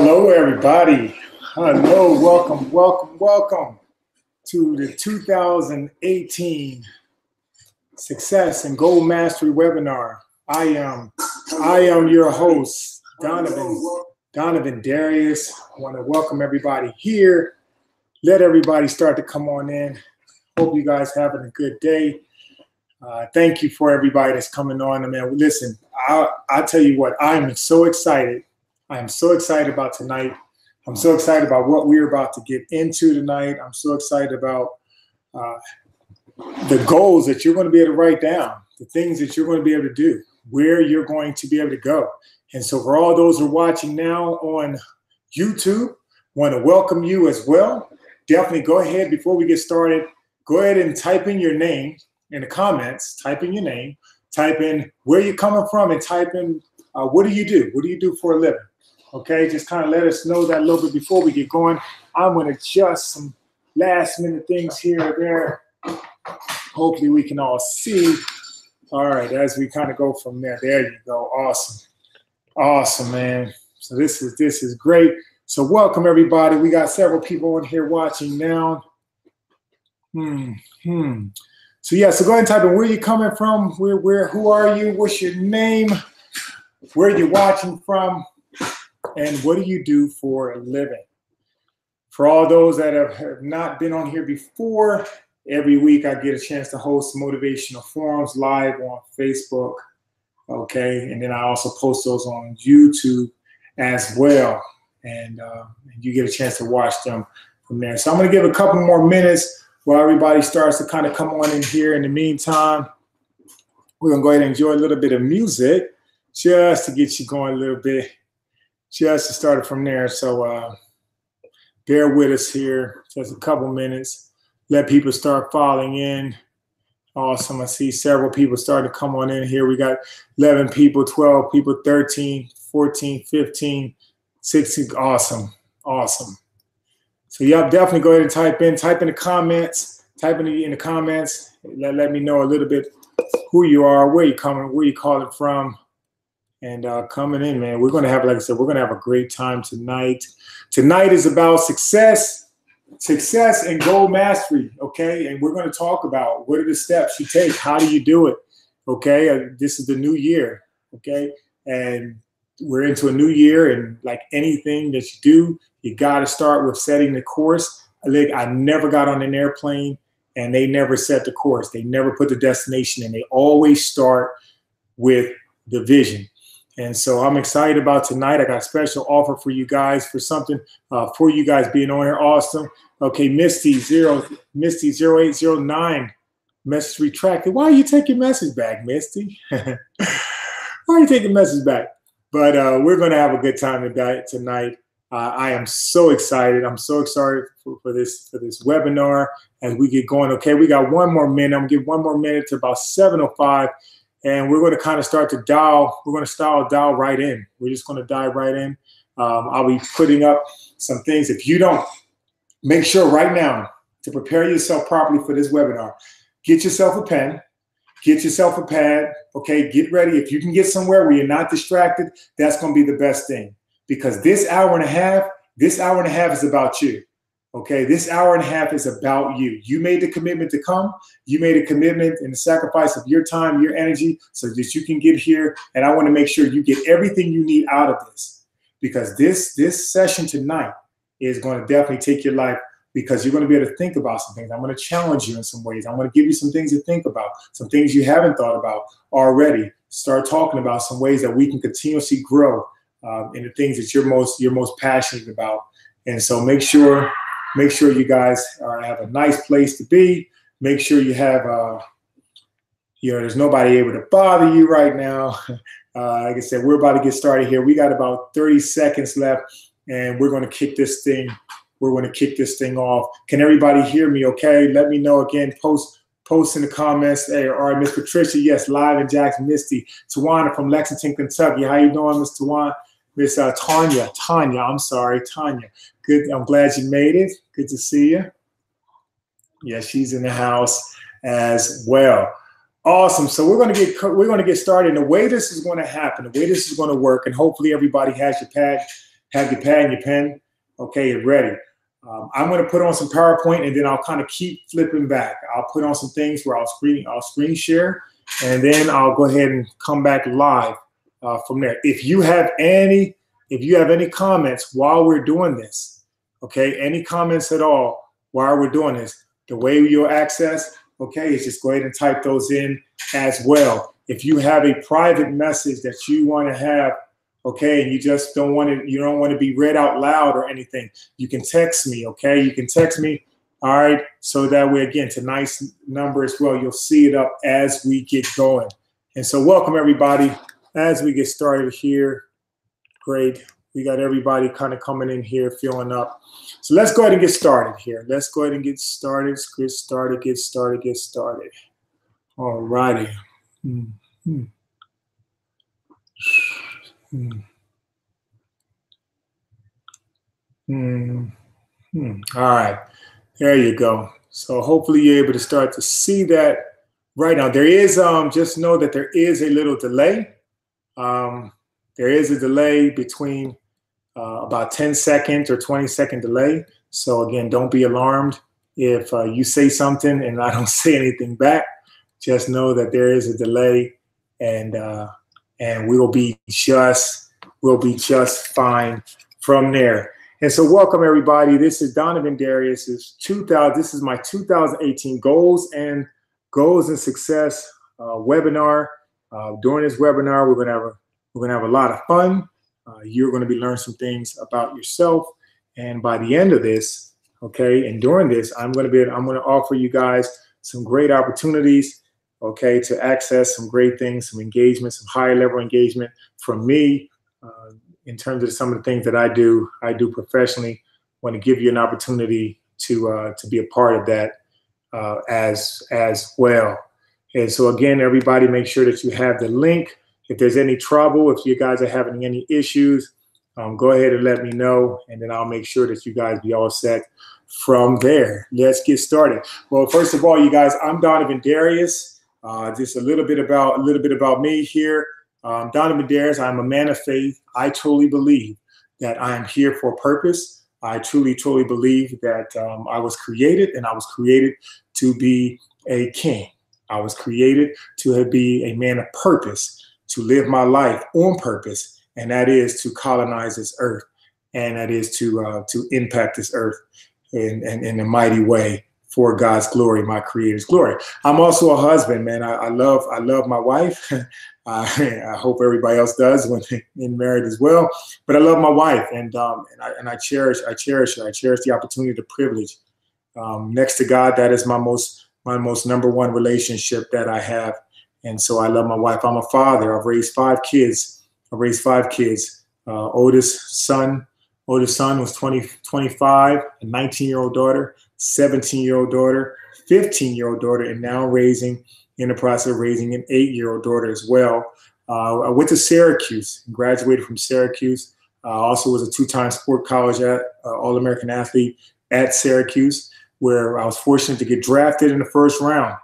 Hello, everybody. Hello, welcome to the 2018 Success and Goal Mastery webinar. I am your host, Donovin Darius. I want to welcome everybody here. Let everybody start to come on in. Hope you guys having a good day. Thank you for everybody that's coming on. I mean, listen, I'll tell you what, I am so excited. I am so excited about tonight. I'm so excited about what we're about to get into tonight. I'm so excited about the goals that you're going to be able to write down, the things that you're going to be able to do, where you're going to be able to go. And so for all those who are watching now on YouTube, want to welcome you as well. Definitely go ahead, before we get started, go ahead and type in your name in the comments. Type in your name, type in where you're coming from, and type in what do you do? What do you do for a living? Okay, just kind of let us know that a little bit before we get going. I'm going to adjust some last minute things here or there. Hopefully we can all see. All right, as we kind of go from there. There you go. Awesome. Awesome, man. So this is great. So welcome, everybody. We got several people on here watching now. So yeah, so go ahead and type in where you coming from, who are you, what's your name, where you watching from, and what do you do for a living? For all those that have not been on here before, every week I get a chance to host motivational forums live on Facebook, okay? And then I also post those on YouTube as well, and you get a chance to watch them from there. So I'm gonna give a couple more minutes while everybody starts to kind of come on in here. In the meantime, we're gonna go ahead and enjoy a little bit of music just to get you going a little bit, just to start it from there. So bear with us here, just a couple minutes. Let people start filing in. Awesome, I see several people starting to come on in here. We got 11 people, 12 people, 13, 14, 15, 16, awesome. So yeah, definitely go ahead and type in the comments, in the comments. Let me know a little bit who you are, where you calling from, and coming in, man. We're gonna have, like I said, we're gonna have a great time tonight. Tonight is about success and goal mastery, okay? And we're gonna talk about what are the steps you take, how do you do it, okay? This is the new year, okay? And we're into a new year, and like anything that you do, you got to start with setting the course. I never got on an airplane and they never set the course. They never put the destination in. They always start with the vision. And so I'm excited about tonight. I got a special offer for you guys, for something for you guys being on here. Awesome. Okay, Misty 0809, message retracted. Why are you taking message back, Misty? Why are you taking message back? But we're going to have a good time tonight. I am so excited. I'm so excited for this webinar as we get going. Okay, we got one more minute. I'm going to give one more minute to about 7:05, and we're going to kind of start to dial. We're going to dial right in. We're just going to dive right in. I'll be putting up some things. If you don't, make sure right now to prepare yourself properly for this webinar. Get yourself a pen. Get yourself a pad, okay? Get ready. If you can get somewhere where you're not distracted, that's going to be the best thing, because this hour and a half is about you, okay? This hour and a half is about you. You made the commitment to come. You made a commitment and the sacrifice of your time, your energy, so that you can get here. And I want to make sure you get everything you need out of this, because this session tonight is going to definitely take your life, because you're going to be able to think about some things. I'm going to challenge you in some ways. I'm going to give you some things to think about, some things you haven't thought about already. Start talking about some ways that we can continuously grow in the things that you're most passionate about. And so make sure you guys have a nice place to be. Make sure you have, there's nobody able to bother you right now. Like I said, we're about to get started here. We got about 30 seconds left, and we're going to kick this thing. We're going to kick this thing off. Can everybody hear me okay? Let me know again. Post in the comments. Hey, all right, Miss Patricia, yes, live in Jackson. Misty. Tawana from Lexington, Kentucky. How you doing, Miss Tawana? Miss Tanya, I'm sorry, Tanya. Good, I'm glad you made it. Good to see you. Yeah, she's in the house as well. Awesome. So we're going to get started. And the way this is going to happen, the way this is going to work, and hopefully everybody has your pad, have your pad and your pen, okay, and ready. I'm going to put on some PowerPoint, and then I'll kind of keep flipping back. I'll put on some things where I'll screen share, and then I'll go ahead and come back live from there. If you have any comments while we're doing this, okay, any comments at all while we're doing this, the way you'll access, okay, is just go ahead and type those in as well. If you have a private message that you want to have, okay, and you just don't want to be read out loud or anything, you can text me, okay? You can text me, all right? So that way, again, tonight's number as well, you'll see it up as we get going. And so welcome, everybody, as we get started here. Great. We got everybody kind of coming in here, filling up. So let's go ahead and get started here. Let's go ahead and get started. Get started. All righty. Mm-hmm. All right, there you go. So hopefully you're able to start to see that right now. There is, just know that there is a little delay. There is a delay between about 10-second or 20-second delay. So again, don't be alarmed if you say something and I don't say anything back. Just know that there is a delay, and we'll be just fine from there. And so welcome, everybody. This is Donovin Darius. This is my 2018 Goals and Success webinar. During this webinar, we're gonna have a lot of fun. You're going to be learning some things about yourself, and by the end of this, okay, and during this, I'm going to offer you guys some great opportunities, okay, to access some great things, some engagement, some higher level engagement from me in terms of some of the things that I do professionally. I want to give you an opportunity to be a part of that as well. And so again, everybody, make sure that you have the link. If there's any trouble, if you guys are having any issues, go ahead and let me know, and then I'll make sure that you guys be all set from there. Let's get started. Well, first of all, you guys, I'm Donovin Darius. Just a little bit about me here. Donovin Darius, I'm a man of faith. I truly believe that I am here for a purpose. I truly believe that I was created to be a king. I was created to be a man of purpose, to live my life on purpose, and that is to colonize this earth, and that is to impact this earth in a mighty way for God's glory, my Creator's glory. I'm also a husband, man. I love my wife. I hope everybody else does when they're married as well. But I love my wife, and I cherish her. I cherish the opportunity, the privilege. Next to God, that is my most number one relationship that I have. And so I love my wife. I'm a father. I've raised 5 kids. Oldest son was 25, a 19-year-old daughter, 17-year-old daughter, 15-year-old daughter, and now in the process of raising an 8-year-old daughter as well. I went to Syracuse, graduated from Syracuse. Also was a 2-time sport college All-American athlete at Syracuse, where I was fortunate to get drafted in the first round.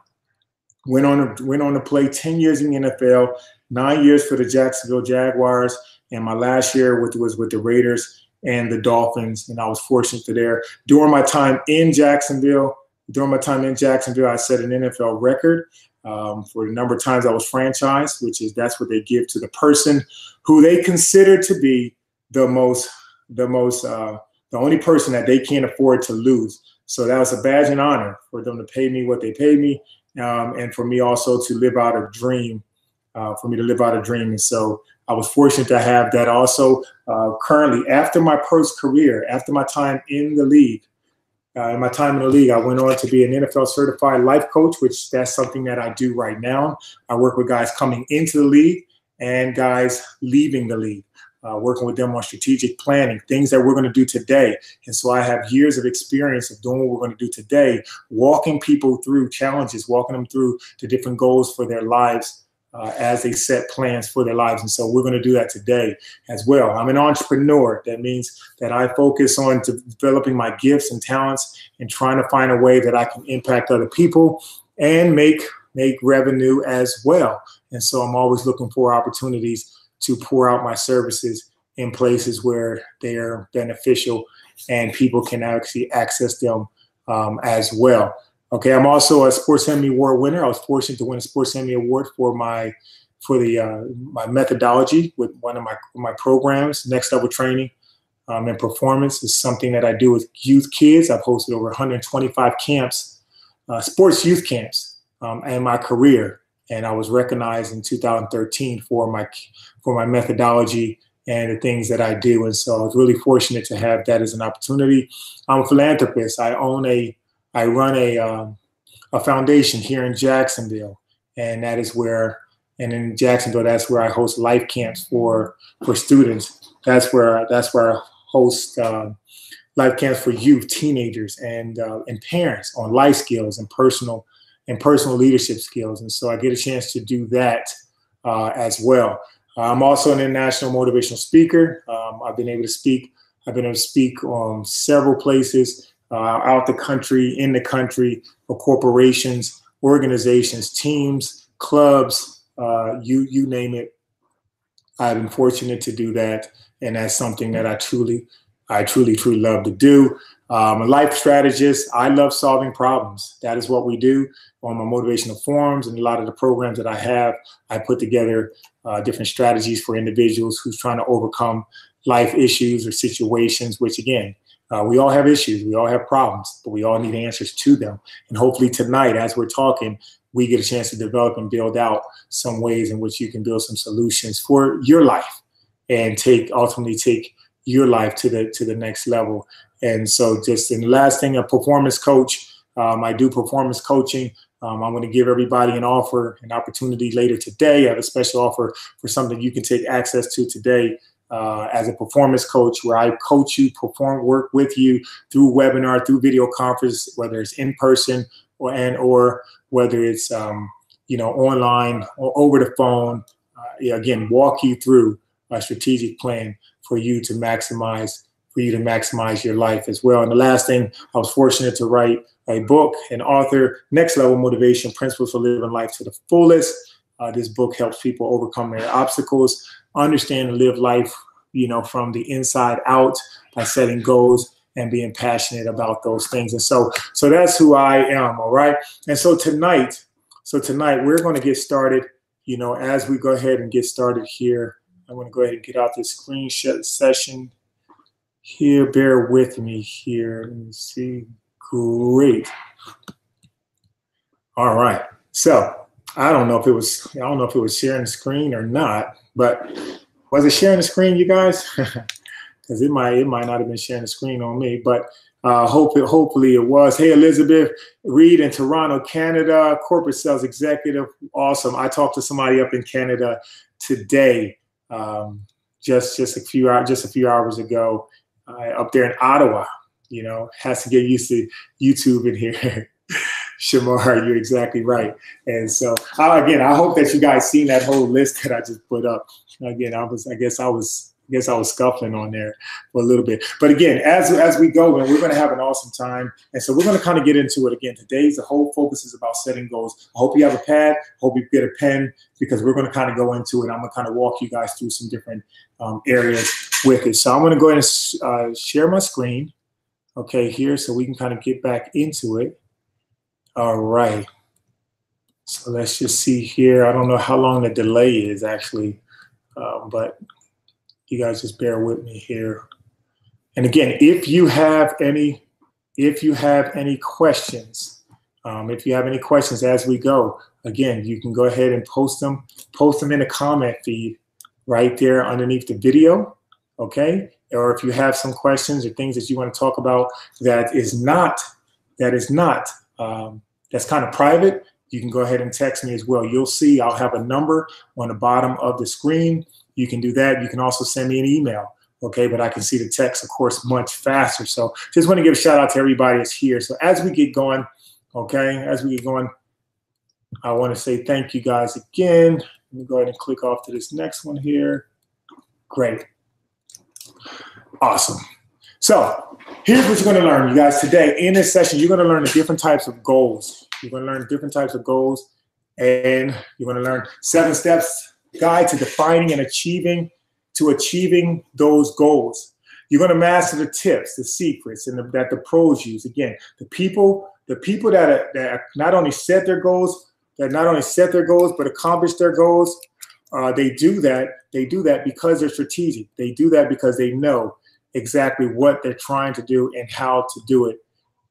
Went on to play 10 years in the NFL, 9 years for the Jacksonville Jaguars, and my last year was with the Raiders and the Dolphins, and I was fortunate to there. During my time in Jacksonville, I set an NFL record for the number of times I was franchised, that's what they give to the person who they consider to be the only person that they can't afford to lose. So that was a badge and honor for them to pay me what they paid me. And for me also to live out a dream, And so I was fortunate to have that also. Currently, after my first career, after my time in the league, I went on to be an NFL certified life coach, which that's something that I do right now. I work with guys coming into the league and guys leaving the league. Working with them on strategic planning, things that we're going to do today. And so I have years of experience of doing what we're going to do today, walking people through challenges, walking them through the different goals for their lives as they set plans for their lives. And so we're going to do that today as well. I'm an entrepreneur. That means that I focus on developing my gifts and talents and trying to find a way that I can impact other people and make revenue as well. And so I'm always looking for opportunities to pour out my services in places where they are beneficial and people can actually access them as well. Okay, I'm also a Sports Emmy Award winner. I was fortunate to win a Sports Emmy Award for my methodology with one of my programs, Next Level Training and Performance. Is something that I do with youth kids. I've hosted over 125 camps, sports youth camps, in my career, and I was recognized in 2013 for my methodology and the things that I do. And so I was really fortunate to have that as an opportunity. I'm a philanthropist. I run a foundation here in Jacksonville, and that is where. And in Jacksonville, that's where I host life camps for students. That's where I host life camps for youth, teenagers, and parents on life skills and personal leadership skills. And so I get a chance to do that as well. I'm also an international motivational speaker. I've been able to speak on several places out the country, in the country, for corporations, organizations, teams, clubs. You name it. I've been fortunate to do that, and that's something that I truly love to do. I'm a life strategist. I love solving problems. That is what we do on my motivational forums and a lot of the programs that I have. I put together different strategies for individuals who's trying to overcome life issues or situations, which again, we all have issues, we all have problems, but we all need answers to them. And hopefully tonight, as we're talking, we get a chance to develop and build out some ways in which you can build some solutions for your life and ultimately take your life to the next level. And so just in the last thing, a performance coach. I do performance coaching. I'm going to give everybody an opportunity later today. I have a special offer for something you can take access to today as a performance coach, where I coach you, work with you through webinar, through video conference, whether it's in person or whether it's online or over the phone. Again, walk you through a strategic plan for you to maximize your life as well. And the last thing, I was fortunate to write a book and author, Next Level Motivation: Principles for Living Life to the Fullest. This book helps people overcome their obstacles, understand and live life, from the inside out by setting goals and being passionate about those things. And so that's who I am. All right. And so tonight we're going to get started. As we go ahead and get started here, I'm going to go ahead and get out this screen session here. Bear with me here. Let me see. Great. All right. So I don't know if it was sharing the screen or not, but was it sharing the screen, you guys? Because it might not have been sharing the screen on me, but hopefully it was. Hey, Elizabeth Reed in Toronto, Canada, corporate sales executive. Awesome. I talked to somebody up in Canada today, just a few hours ago, up there in Ottawa. Has to get used to YouTube in here. Shamar, you're exactly right. And so again, I hope that you guys seen that whole list that I just put up. Again, I guess I was scuffling on there for a little bit. But again, as we go, and we're going to have an awesome time. And so we're going to kind of get into it again. The whole focus is about setting goals. I hope you have a pad. I hope you get a pen, because we're going to kind of go into it. I'm going to kind of walk you guys through some different areas with it. So I'm going to go ahead and share my screen, okay, here, so we can kind of get back into it. All right. So let's just see here. I don't know how long the delay is actually, but you guys just bear with me here. And again, if you have any questions, as we go, again, you can go ahead and post them in the comment feed right there underneath the video, okay? Or if you have some questions or things that you want to talk about that's kind of private, you can go ahead and text me as well. You'll see I'll have a number on the bottom of the screen. You can do that. You can also send me an email, okay? But I can see the text, of course, much faster. So just want to give a shout out to everybody that's here. So as we get going, okay, I want to say thank you guys again. Let me go ahead and click off to this next one here. Great. Awesome. So here's what you're going to learn, you guys. Today in this session, you're going to learn the different types of goals. You're going to learn different types of goals, and you're going to learn 7 steps guide to defining and achieving to achieving those goals. You're going to master the tips, the secrets, and that the pros use. Again, the people that not only set their goals, but accomplish their goals. They do that because they're strategic. They do that because they know exactly what they're trying to do and how to do it.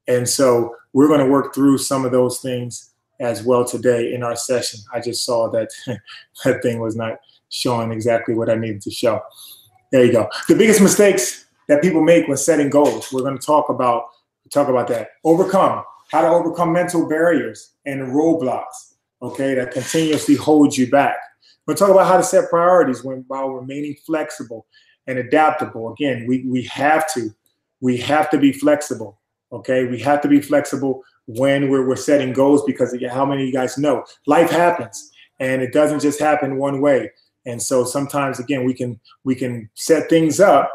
And so we're going to work through some of those things as well today in our session. I just saw that that thing was not showing exactly what I needed to show. There you go. The biggest mistakes that people make when setting goals. We're going to talk about that. How to overcome mental barriers and roadblocks, okay, that continuously hold you back. We're going to talk about how to set priorities while remaining flexible and adaptable. Again, we have to be flexible, okay? We have to be flexible when we're setting goals, because how many of you guys know life happens and it doesn't just happen one way. And so sometimes, again, we can set things up,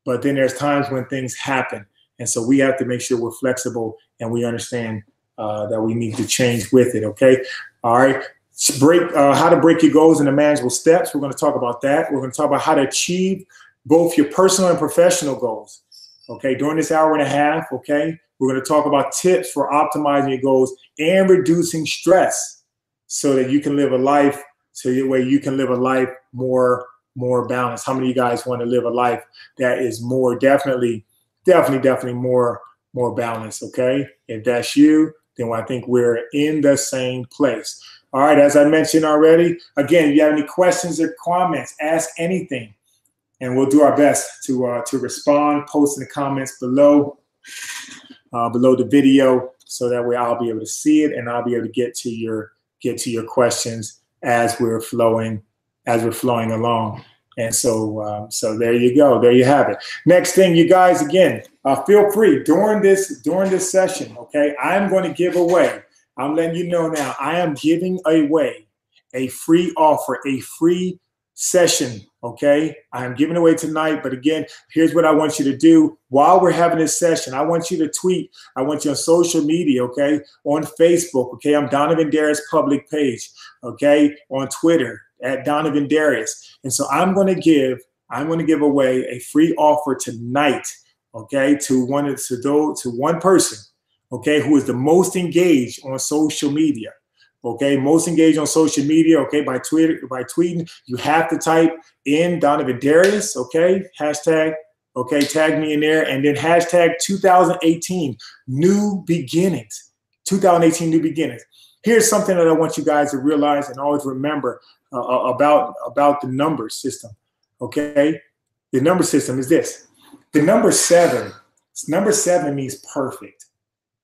but then there's times when things happen. And so we have to make sure we're flexible and we understand that we need to change with it, okay? All right. How to break your goals into manageable steps. We're going to talk about that. We're going to talk about how to achieve both your personal and professional goals, okay, during this hour and a half, okay? We're going to talk about tips for optimizing your goals and reducing stress so that you can live a life, more balanced. How many of you guys want to live a life that is definitely more balanced, okay? If that's you, then I think we're in the same place. All right, as I mentioned already, again, if you have any questions or comments, ask anything, and we'll do our best to respond. Post in the comments below the video, so that way I'll be able to see it and I'll be able to get to your questions as we're flowing along. And so there you go. There you have it. Next thing, you guys, again, feel free during this session, okay? I'm going to give away. I'm letting you know now, I am giving away a free offer, a free session, okay? I'm giving away tonight, but again, here's what I want you to do while we're having this session. I want you to tweet. I want you on social media, okay? On Facebook, okay? I'm Donovin Darius public page, okay? On Twitter at Donovin Darius. And so I'm going to give away a free offer tonight, okay? To one person, okay, who is the most engaged on social media. Okay, most engaged on social media, okay, by tweeting. You have to type in Donovin Darius, okay, hashtag, okay, tag me in there, and then hashtag 2018 new beginnings. 2018 new beginnings. Here's something that I want you guys to realize and always remember about the number system, okay? The number system is this. The number 7 means perfect,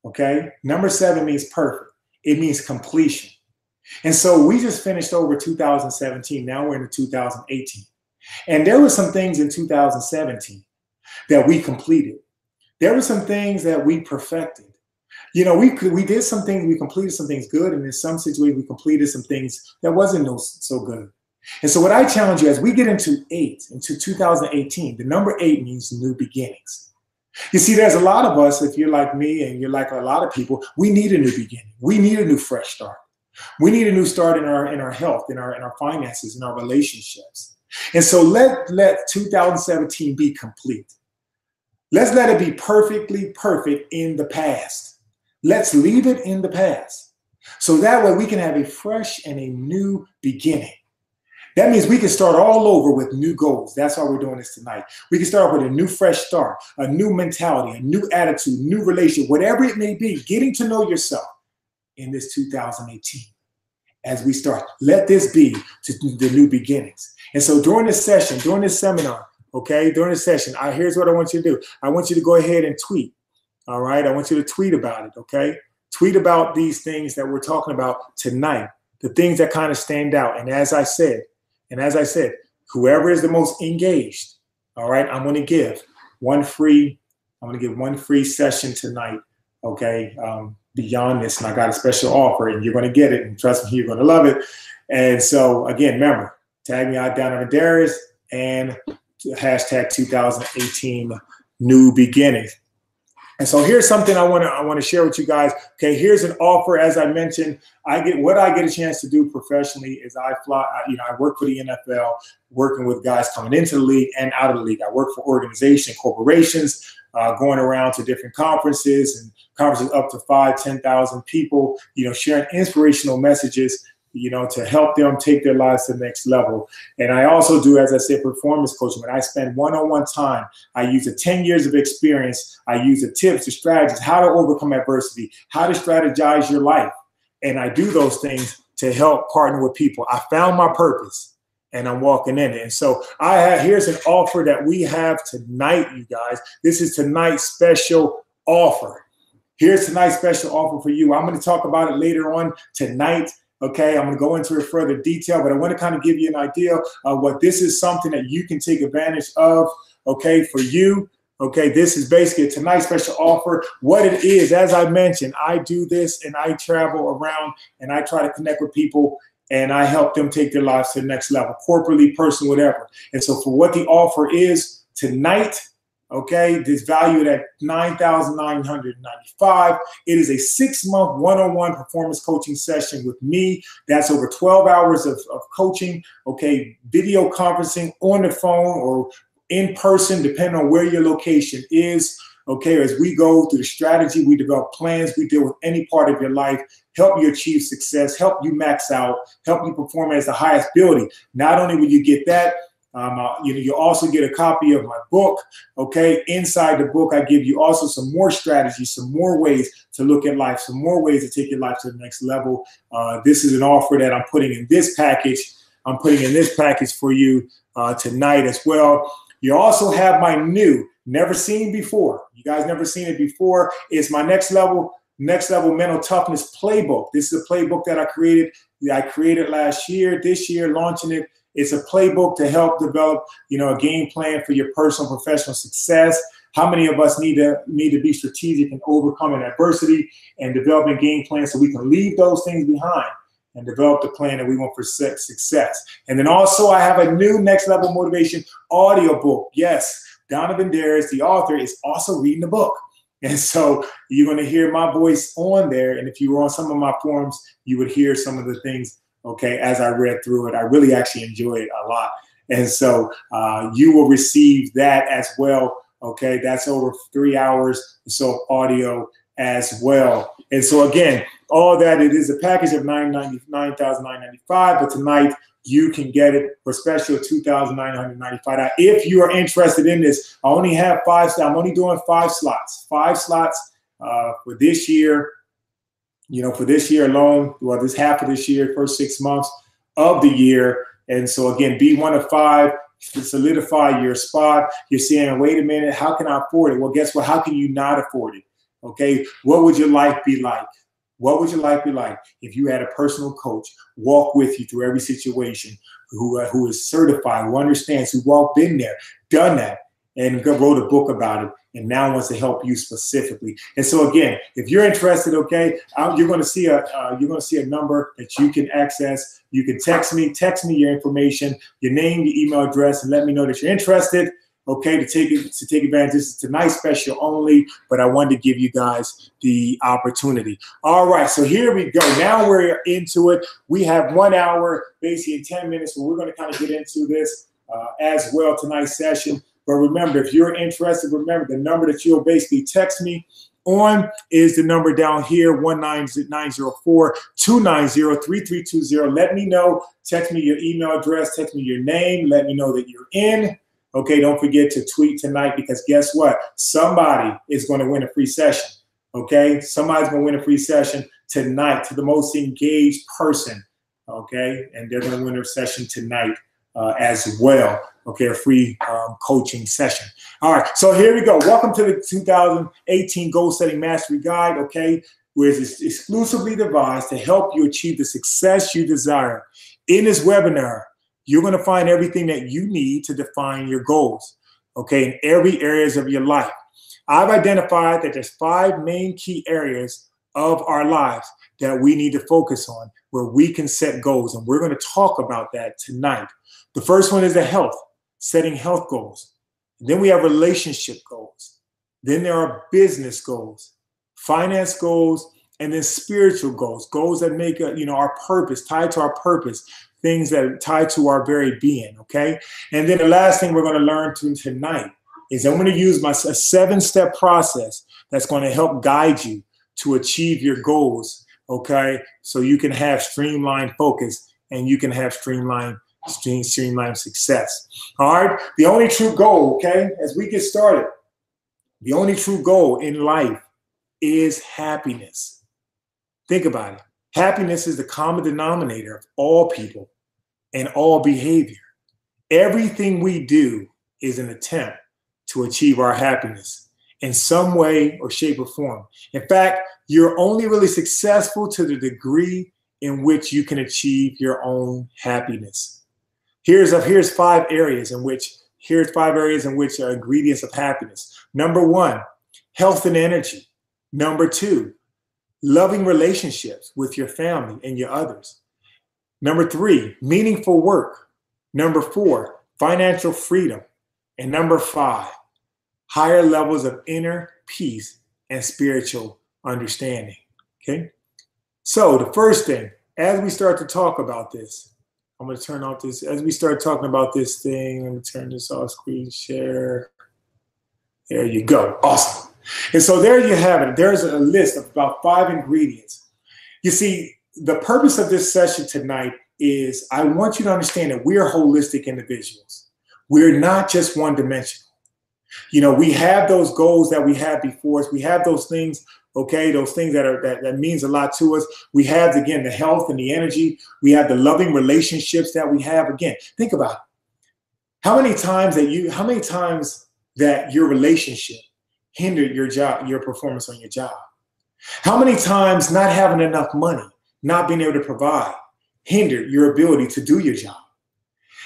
okay? Number 7 means perfect. It means completion. And so we just finished over 2017. Now we're in 2018. And there were some things in 2017 that we completed. There were some things that we perfected. You know, we did some things, we completed some things good, and in some situations we completed some things that wasn't so good. And so what I challenge you, as we get into 2018, the number 8 means new beginnings. You see, there's a lot of us, if you're like me and you're like a lot of people, we need a new beginning. We need a new fresh start. We need a new start in our health, in our finances, in our relationships. And so let 2017 be complete. Let's let it be perfectly perfect in the past. Let's leave it in the past. So that way we can have a fresh and a new beginning. That means we can start all over with new goals. That's why we're doing this tonight. We can start with a new fresh start, a new mentality, a new attitude, new relationship, whatever it may be, getting to know yourself in this 2018. As we start, let this be the new beginnings. And so during this session, during this seminar, okay, during this session, here's what I want you to do. I want you to go ahead and tweet, all right? I want you to tweet about it, okay? Tweet about these things that we're talking about tonight, the things that kind of stand out. And as I said, whoever is the most engaged, all right, I'm going to give one free session tonight, okay, beyond this. And I got a special offer, and you're going to get it. And trust me, you're going to love it. And so, again, remember, tag me out Donovin Darius and hashtag 2018 new beginnings. And so here's something I want to share with you guys. Okay, here's an offer. As I mentioned, I get a chance to do professionally is I work for the NFL, working with guys coming into the league and out of the league. I work for organizations, corporations, going around to different conferences and conferences up to 5,000-10,000 people, sharing inspirational messages, to help them take their lives to the next level. And I also do, as I said, performance coaching. When I spend one-on-one time, I use the 10 years of experience. I use the tips, the strategies, how to overcome adversity, how to strategize your life. And I do those things to help partner with people. I found my purpose and I'm walking in it. And so here's an offer that we have tonight, you guys. This is tonight's special offer. Here's tonight's special offer for you. I'm going to talk about it later on tonight. Okay, I'm going to go into it further detail, but I want to kind of give you an idea of what this is, something that you can take advantage of, okay, for you. Okay, this is basically tonight's special offer. What it is, as I mentioned, I do this and I travel around and I try to connect with people and I help them take their lives to the next level, corporately, personally, whatever. And so for what the offer is tonight, okay, this valued at $9,995. It is a 6-month one-on-one performance coaching session with me. That's over 12 hours of coaching, okay, video conferencing on the phone or in person, depending on where your location is. Okay, as we go through the strategy, we develop plans, we deal with any part of your life, help you achieve success, help you max out, help you perform as the highest ability. Not only will you get that, you also get a copy of my book. Okay, inside the book, I give you also some more strategies, some more ways to look at life, some more ways to take your life to the next level. This is an offer that I'm putting in this package. I'm putting in this package for you tonight as well. You also have my new, never seen before. You guys never seen it before. It's my next level mental toughness playbook. This is a playbook that I created. I created last year. This year, launching it. It's a playbook to help develop, a game plan for your personal and professional success. How many of us need to be strategic in overcoming adversity and developing game plans so we can leave those things behind and develop the plan that we want for success. And then also I have a new next level motivation audio book. Yes, Donovin Darius, the author, is also reading the book. And so you're going to hear my voice on there. And if you were on some of my forums, you would hear some of the things, okay, as I read through it. I really actually enjoy it a lot. And so you will receive that as well. Okay, that's over 3 hours or so audio as well. And so again, all that, it is a package of $9,995, but tonight you can get it for special $2,995. Now, if you are interested in this, I only have 5 slots. I'm only doing 5 slots. 5 slots for this year. For this year alone, well, this half of this year, first 6 months of the year. And so again, be one of 5 to solidify your spot. You're saying, wait a minute, how can I afford it? Well, guess what? How can you not afford it? Okay, what would your life be like? What would your life be like if you had a personal coach walk with you through every situation, who is certified, who understands, who walked in there, done that, and wrote a book about it, and now wants to help you specifically? And so again, if you're interested, okay, you're going to see a number that you can access. You can text me your information, your name, your email address, and let me know that you're interested. Okay, to take advantage. This is tonight's special only, but I wanted to give you guys the opportunity. All right, so here we go. Now we're into it. We have 1 hour, basically in 10 minutes, so we're going to kind of get into this as well tonight's session. But remember, if you're interested, remember the number that you'll basically text me on is the number down here, 1-904-290-3320. Let me know. Text me your email address. Text me your name. Let me know that you're in. Okay, don't forget to tweet tonight, because guess what? Somebody is going to win a free session. Okay, somebody's going to win a free session tonight to the most engaged person. Okay, and they're going to win a session tonight as well. Okay, a free coaching session. All right, so here we go. Welcome to the 2018 Goal Setting Mastery Guide. Okay, where it's exclusively devised to help you achieve the success you desire. In this webinar, you're going to find everything that you need to define your goals, okay, in every areas of your life. I've identified that there's 5 main key areas of our lives that we need to focus on where we can set goals, and we're going to talk about that tonight. The first one is the health, setting health goals. And then we have relationship goals. Then there are business goals, finance goals, and then spiritual goals, goals that make our purpose, tied to our purpose, things that are tied to our very being, okay? And then the last thing we're going to learn tonight is I'm going to use a 7-step process that's going to help guide you to achieve your goals, okay? So you can have streamlined focus and you can have streamlined success. All right? The only true goal, okay, as we get started, the only true goal in life is happiness. Think about it. Happiness is the common denominator of all people and all behavior. Everything we do is an attempt to achieve our happiness in some way or shape or form. In fact, you're only really successful to the degree in which you can achieve your own happiness. Here's 5 areas in which are ingredients of happiness. Number 1, health and energy. Number 2, loving relationships with your family and your others. Number 3, meaningful work. Number 4, financial freedom. And number 5, higher levels of inner peace and spiritual understanding. Okay? So the first thing, as we start to talk about this, I'm going to turn off this. As we start talking about this thing, let me turn this off, screen share. There you go. Awesome. And so there you have it. There's a list of about 5 ingredients. You see, the purpose of this session tonight is I want you to understand that we are holistic individuals. We're not just one-dimensional. We have those goals that we had before us. We have those things, okay, those things that means a lot to us. We have, again, the health and the energy. We have the loving relationships that we have. Again, think about it. How many times that your relationship hindered your performance on your job? How many times not having enough money, not being able to provide, hindered your ability to do your job?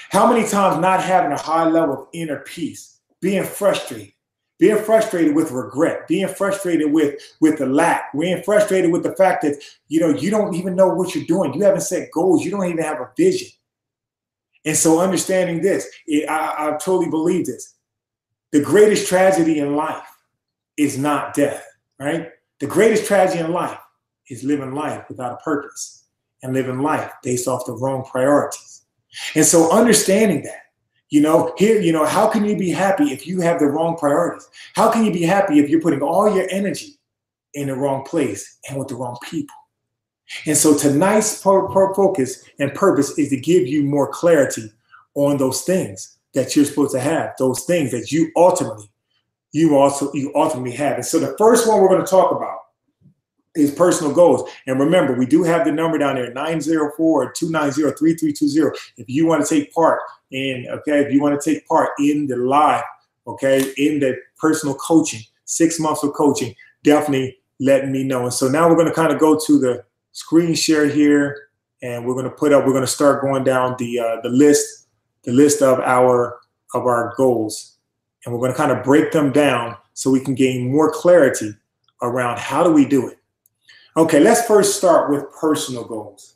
How many times not having a high level of inner peace, being frustrated with regret, being frustrated with the lack, being frustrated with the fact that, you don't even know what you're doing. You haven't set goals. You don't even have a vision. And so understanding this, I totally believe this. The greatest tragedy in life is not death, right? The greatest tragedy in life is living life without a purpose and living life based off the wrong priorities. And so understanding that, how can you be happy if you have the wrong priorities? How can you be happy if you're putting all your energy in the wrong place and with the wrong people? And so tonight's focus and purpose is to give you more clarity on those things that you're supposed to have, those things that you ultimately have. And so the first one we're going to talk about is personal goals. And remember, we do have the number down there, 904-290-3320. If you want to take part in the live, in the personal coaching, 6 months of coaching, definitely let me know. And so now we're going to kind of go to the screen share here, and we're going to start going down the list of our goals. And we're going to kind of break them down so we can gain more clarity around how do we do it. Okay, let's first start with personal goals.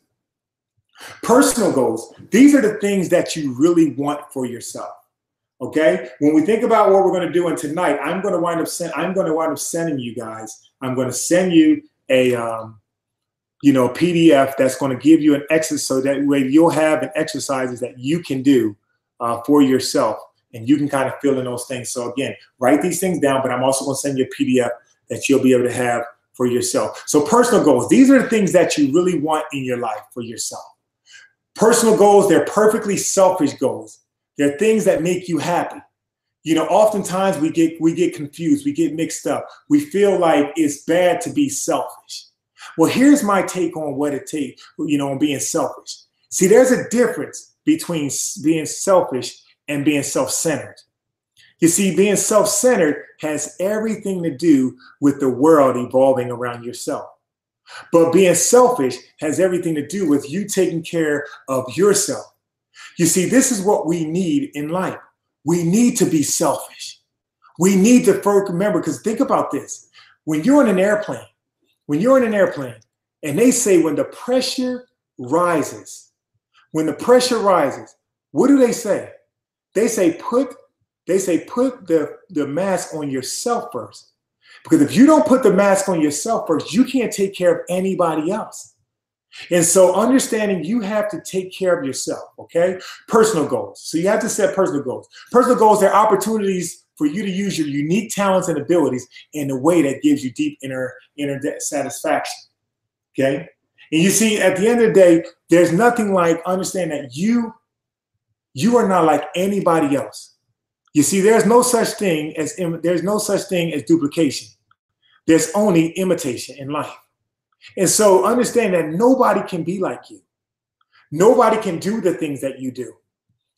Personal goals, these are the things that you really want for yourself. Okay, when we think about what we're going to do, and tonight I'm going to wind up sending you guys. I'm going to send you a PDF that's going to give you an exercise, so that way you'll have an exercises that you can do for yourself, and you can kind of fill in those things. So again, write these things down, but I'm also going to send you a PDF that you'll be able to have for yourself. So personal goals, these are the things that you really want in your life for yourself. Personal goals, they're perfectly selfish goals. They're things that make you happy. Oftentimes we get confused, we get mixed up. We feel like it's bad to be selfish. Well, here's my take on what it takes, on being selfish. See, there's a difference between being selfish and being self-centered. You see, being self-centered has everything to do with the world evolving around yourself. But being selfish has everything to do with you taking care of yourself. You see, this is what we need in life. We need to be selfish. We need to remember, because think about this. When you're in an airplane, and they say when the pressure rises, what do they say? They say put the mask on yourself first Because if you don't put the mask on yourself first, you can't take care of anybody else. And so understanding you have to take care of yourself, okay? Personal goals. So you have to set personal goals. Personal goals, they're opportunities for you to use your unique talents and abilities in a way that gives you deep inner satisfaction, okay? And you see, at the end of the day, there's nothing like understanding that you are not like anybody else. You see, there's no such thing as duplication. There's only imitation in life. And so understand that nobody can be like you. Nobody can do the things that you do.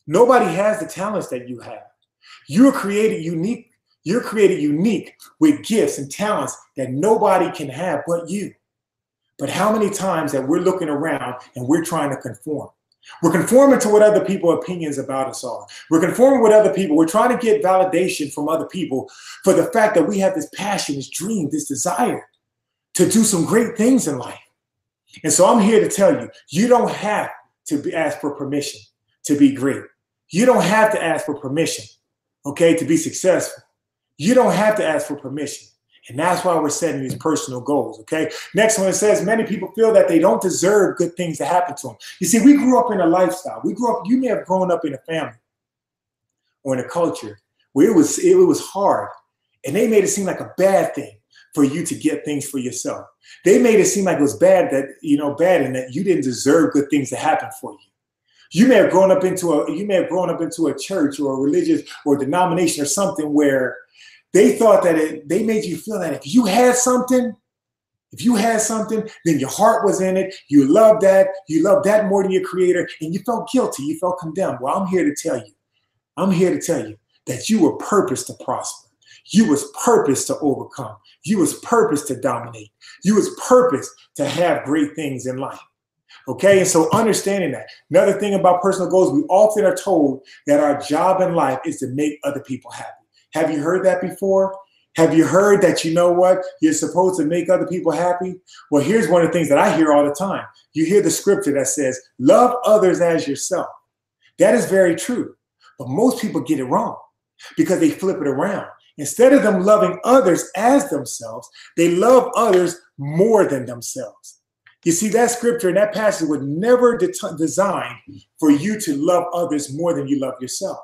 Nobody has the talents that you have. You're created unique. You're created unique with gifts and talents that nobody can have but you. But how many times that we're looking around and we're trying to conform? We're conforming to what other people's opinions about us are. We're conforming with other people. We're trying to get validation from other people for the fact that we have this passion, this dream, this desire to do some great things in life. And so I'm here to tell you, you don't have to ask for permission to be great. You don't have to ask for permission, okay, to be successful. You don't have to ask for permission. And that's why we're setting these personal goals, okay? Next one, it says many people feel that they don't deserve good things to happen to them. You see, we grew up in a lifestyle. You may have grown up in a family or in a culture where it was hard, and they made it seem like a bad thing for you to get things for yourself. They made it seem like it was bad and that you didn't deserve good things to happen for you. You may have grown up into a church or a religious or denomination or something where they thought that they made you feel that if you had something, then your heart was in it. You loved that more than your creator, and you felt guilty. You felt condemned. Well, I'm here to tell you that you were purposed to prosper. You was purposed to overcome. You was purposed to dominate. You was purposed to have great things in life. Okay, and so understanding that. Another thing about personal goals, we often are told that our job in life is to make other people happy. Have you heard that before? Have you heard that, you know what, you're supposed to make other people happy? Well, here's one of the things that I hear all the time. You hear the scripture that says, love others as yourself. That is very true. But most people get it wrong because they flip it around. Instead of them loving others as themselves, they love others more than themselves. You see, that scripture and that passage was never designed for you to love others more than you love yourself.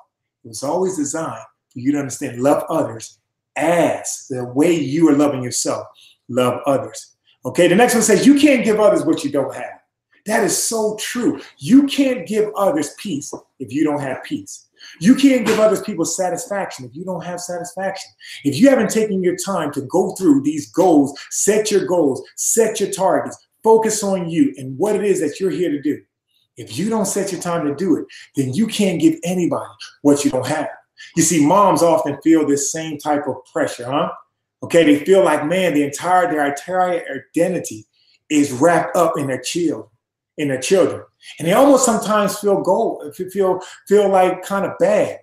It was always designed for you to understand, love others as the way you are loving yourself, love others. Okay, the next one says, you can't give others what you don't have. That is so true. You can't give others peace if you don't have peace. You can't give others people satisfaction if you don't have satisfaction. If you haven't taken your time to go through these goals, set your targets, focus on you and what it is that you're here to do. If you don't set your time to do it, then you can't give anybody what you don't have. You see, moms often feel this same type of pressure, huh? Okay, they feel like, man, their entire identity is wrapped up in their children. And they almost sometimes feel like kind of bad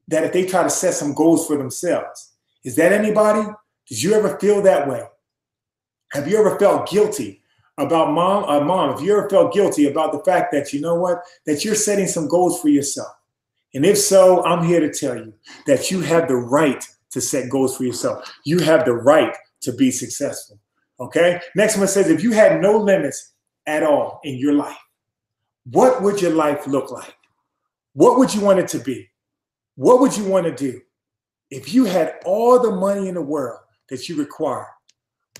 that if they try to set some goals for themselves. Is that anybody? Did you ever feel that way? Have you ever felt guilty about mom? Have you ever felt guilty about the fact that, you know what, that you're setting some goals for yourself? And if so, I'm here to tell you that you have the right to set goals for yourself. You have the right to be successful. Okay. Next one says, if you had no limits at all in your life, what would your life look like? What would you want it to be? What would you want to do? If you had all the money in the world that you require,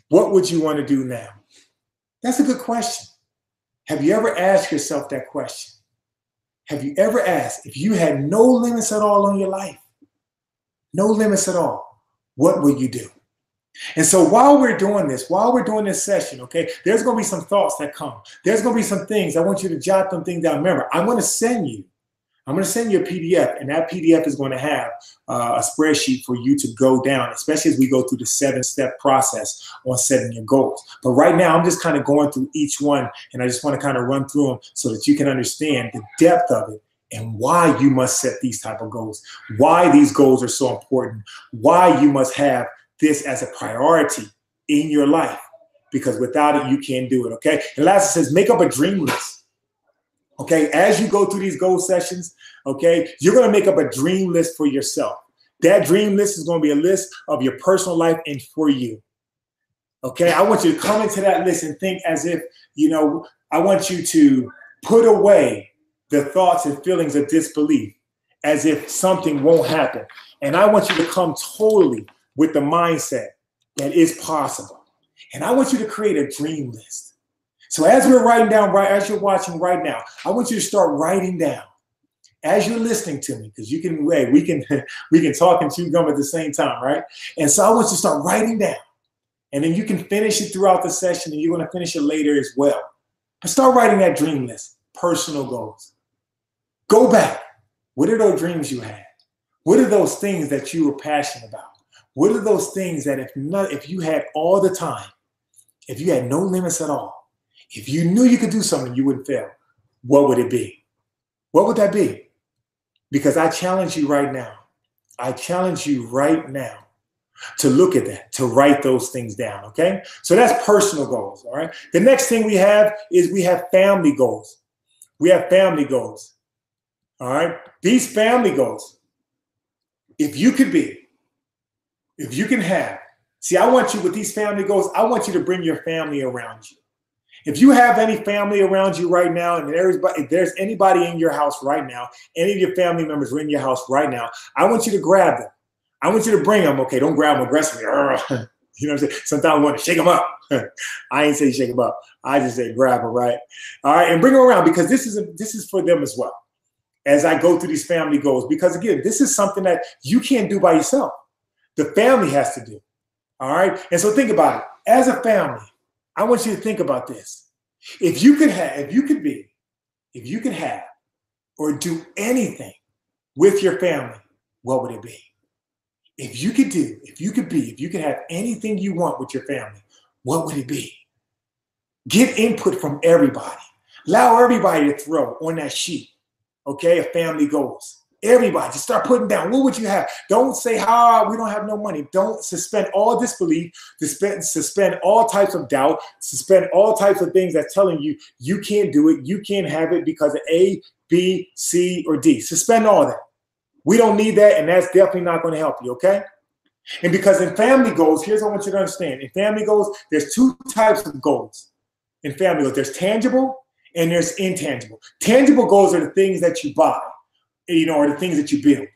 what would you want to do now? That's a good question. Have you ever asked yourself that question? Have you ever asked, if you had no limits at all on your life, no limits at all, what would you do? And so while we're doing this session, okay, there's going to be some thoughts that come. There's going to be some things. I want you to jot them things down. Remember, I'm going to send you a PDF, and that PDF is going to have a spreadsheet for you to go down, especially as we go through the 7-step process on setting your goals. But right now, I'm just kind of going through each one, and I just want to kind of run through them so that you can understand the depth of it and why you must set these type of goals, why these goals are so important, why you must have this as a priority in your life, because without it, you can't do it, okay? And last, it says, make up a dream list. Okay, as you go through these goal sessions, okay, you're going to make up a dream list for yourself. That dream list is going to be a list of your personal life and for you. Okay, I want you to come into that list and think as if, I want you to put away the thoughts and feelings of disbelief as if something won't happen. And I want you to come totally with the mindset that is possible. And I want you to create a dream list. So as we're writing down, as you're watching right now, I want you to start writing down as you're listening to me, because we can talk and chew gum at the same time, right? And so I want you to start writing down. And then you can finish it throughout the session, and you're going to finish it later as well. But start writing that dream list, personal goals. Go back. What are those dreams you had? What are those things that you were passionate about? What are those things that if you had all the time, if you had no limits at all, if you knew you could do something, you wouldn't fail, what would it be? What would that be? Because I challenge you right now. I challenge you right now to look at that, to write those things down, okay? So that's personal goals, all right? The next thing we have is we have family goals. We have family goals, all right? These family goals, if you can have, see, I want you with these family goals, I want you to bring your family around you. If you have any family around you right now, and if there's anybody in your house right now, any of your family members are in your house right now, I want you to grab them. I want you to bring them. Okay, don't grab them aggressively. You know what I'm saying? Sometimes I want to shake them up. I ain't say shake them up. I just say grab them, right? All right, and bring them around, because this is for them as well as I go through these family goals. Because again, this is something that you can't do by yourself. The family has to do. All right, and so think about it. As a family, I want you to think about this. If you could have or do anything with your family, what would it be? If you could have anything you want with your family, what would it be? Get input from everybody. Allow everybody to throw on that sheet, okay, of family goals. Everybody, just start putting down. What would you have? Don't say, we don't have no money. Don't suspend all disbelief, suspend all types of doubt, suspend all types of things that's telling you you can't do it, you can't have it because of A, B, C, or D. Suspend all that. We don't need that, and that's definitely not going to help you, okay? And because in family goals, here's what I want you to understand. In family goals, there's two types of goals. In family goals, there's tangible and there's intangible. Tangible goals are the things that you buy, or the things that you build.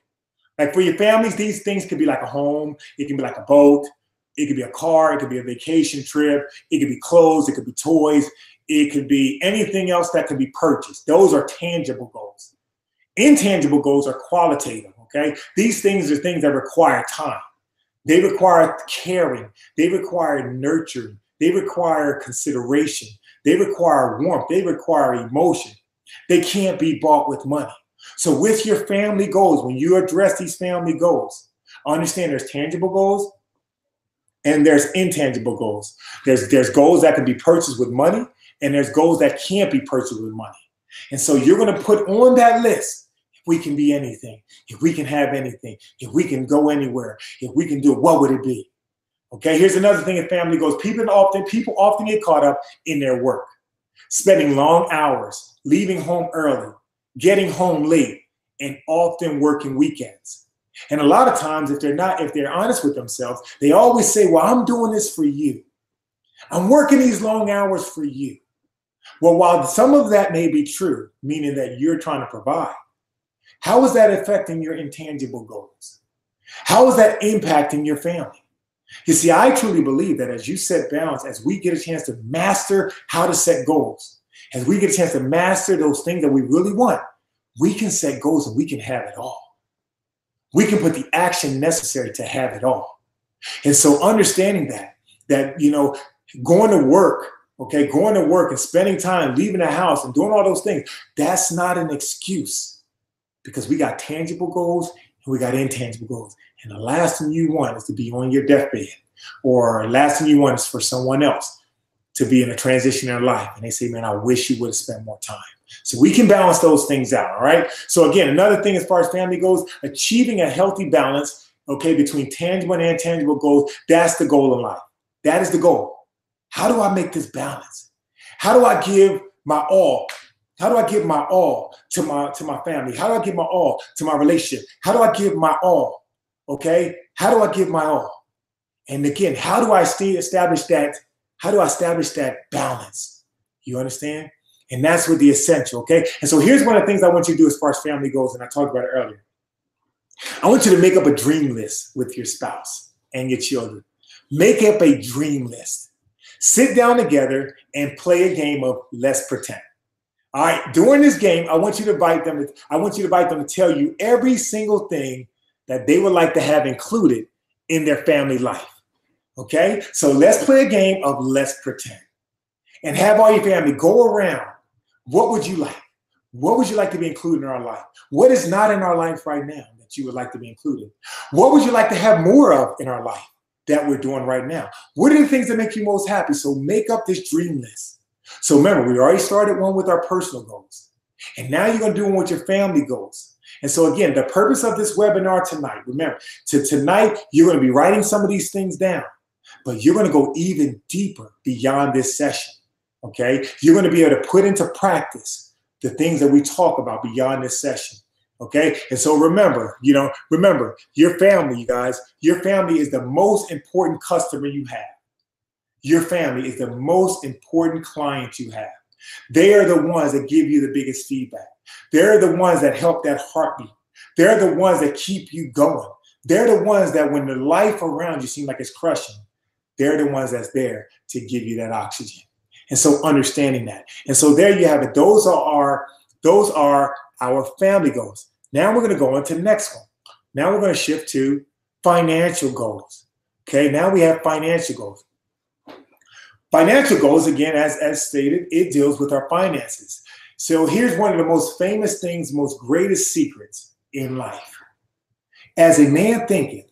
Like for your families, these things could be like a home. It can be like a boat. It could be a car. It could be a vacation trip. It could be clothes. It could be toys. It could be anything else that could be purchased. Those are tangible goals. Intangible goals are qualitative, okay? These things are things that require time. They require caring. They require nurturing. They require consideration. They require warmth. They require emotion. They can't be bought with money. So with your family goals, when you address these family goals, understand there's tangible goals and there's intangible goals. There's goals that can be purchased with money, and there's goals that can't be purchased with money. And so you're going to put on that list, if we can be anything, if we can have anything, if we can go anywhere, if we can do it, what would it be? Okay, here's another thing in family goals. People often get caught up in their work, spending long hours, leaving home early, getting home late, and often working weekends. And a lot of times, if they're honest with themselves, they always say, well, I'm doing this for you. I'm working these long hours for you. Well, while some of that may be true, meaning that you're trying to provide, how is that affecting your intangible goals? How is that impacting your family? You see, I truly believe that as you set balance, as we get a chance to master how to set goals, as we get a chance to master those things that we really want, we can set goals and we can have it all. We can put the action necessary to have it all. And so understanding that, going to work, okay, going to work and spending time, leaving the house and doing all those things, that's not an excuse, because we got tangible goals and we got intangible goals. And the last thing you want is to be on your deathbed, or last thing you want is for someone else to be in a transition in their life. And they say, man, I wish you would have spent more time. So we can balance those things out, all right? So again, another thing as far as family goes, achieving a healthy balance, okay, between tangible and intangible goals, that's the goal in life. That is the goal. How do I make this balance? How do I give my all? How do I give my all to my family? How do I give my all to my relationship? How do I give my all, Okay? How do I give my all? And again, how do I establish that? How do I establish that balance? You understand? And that's what the essential, okay? And so here's one of the things I want you to do as far as family goes, and I talked about it earlier. I want you to make up a dream list with your spouse and your children. Make up a dream list. Sit down together and play a game of let's pretend. All right, during this game, I want you to invite them to tell you every single thing that they would like to have included in their family life. Okay? So let's play a game of let's pretend. And have all your family go around. What would you like? What would you like to be included in our life? What is not in our life right now that you would like to be included? What would you like to have more of in our life that we're doing right now? What are the things that make you most happy? So make up this dream list. So remember, we already started one with our personal goals. And now you're going to do one with your family goals. And so again, the purpose of this webinar tonight, remember, tonight you're going to be writing some of these things down, but you're going to go even deeper beyond this session. Okay? You're going to be able to put into practice the things that we talk about beyond this session. Okay? And so remember, your family, you guys, your family is the most important customer you have. Your family is the most important client you have. They are the ones that give you the biggest feedback. They're the ones that help that heartbeat. They're the ones that keep you going. They're the ones that when the life around you seems like it's crushing, they're the ones that's there to give you that oxygen. And so understanding that. And so there you have it. Those are our family goals. Now we're going to go on to the next one. Now we're going to shift to financial goals. Okay, now we have financial goals. Financial goals, again, as stated, it deals with our finances. So here's one of the most famous things, most greatest secrets in life. As a man thinketh,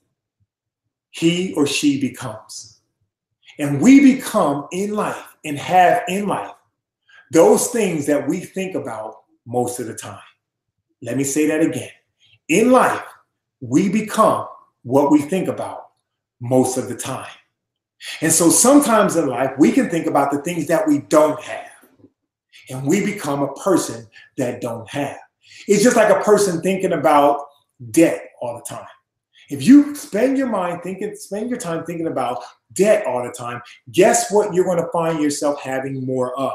he or she becomes. And we become in life and have in life those things that we think about most of the time. Let me say that again. In life, we become what we think about most of the time. And so sometimes in life, we can think about the things that we don't have. And we become a person that don't have. It's just like a person thinking about debt all the time. If you spend your time thinking about debt all the time, guess what you're going to find yourself having more of?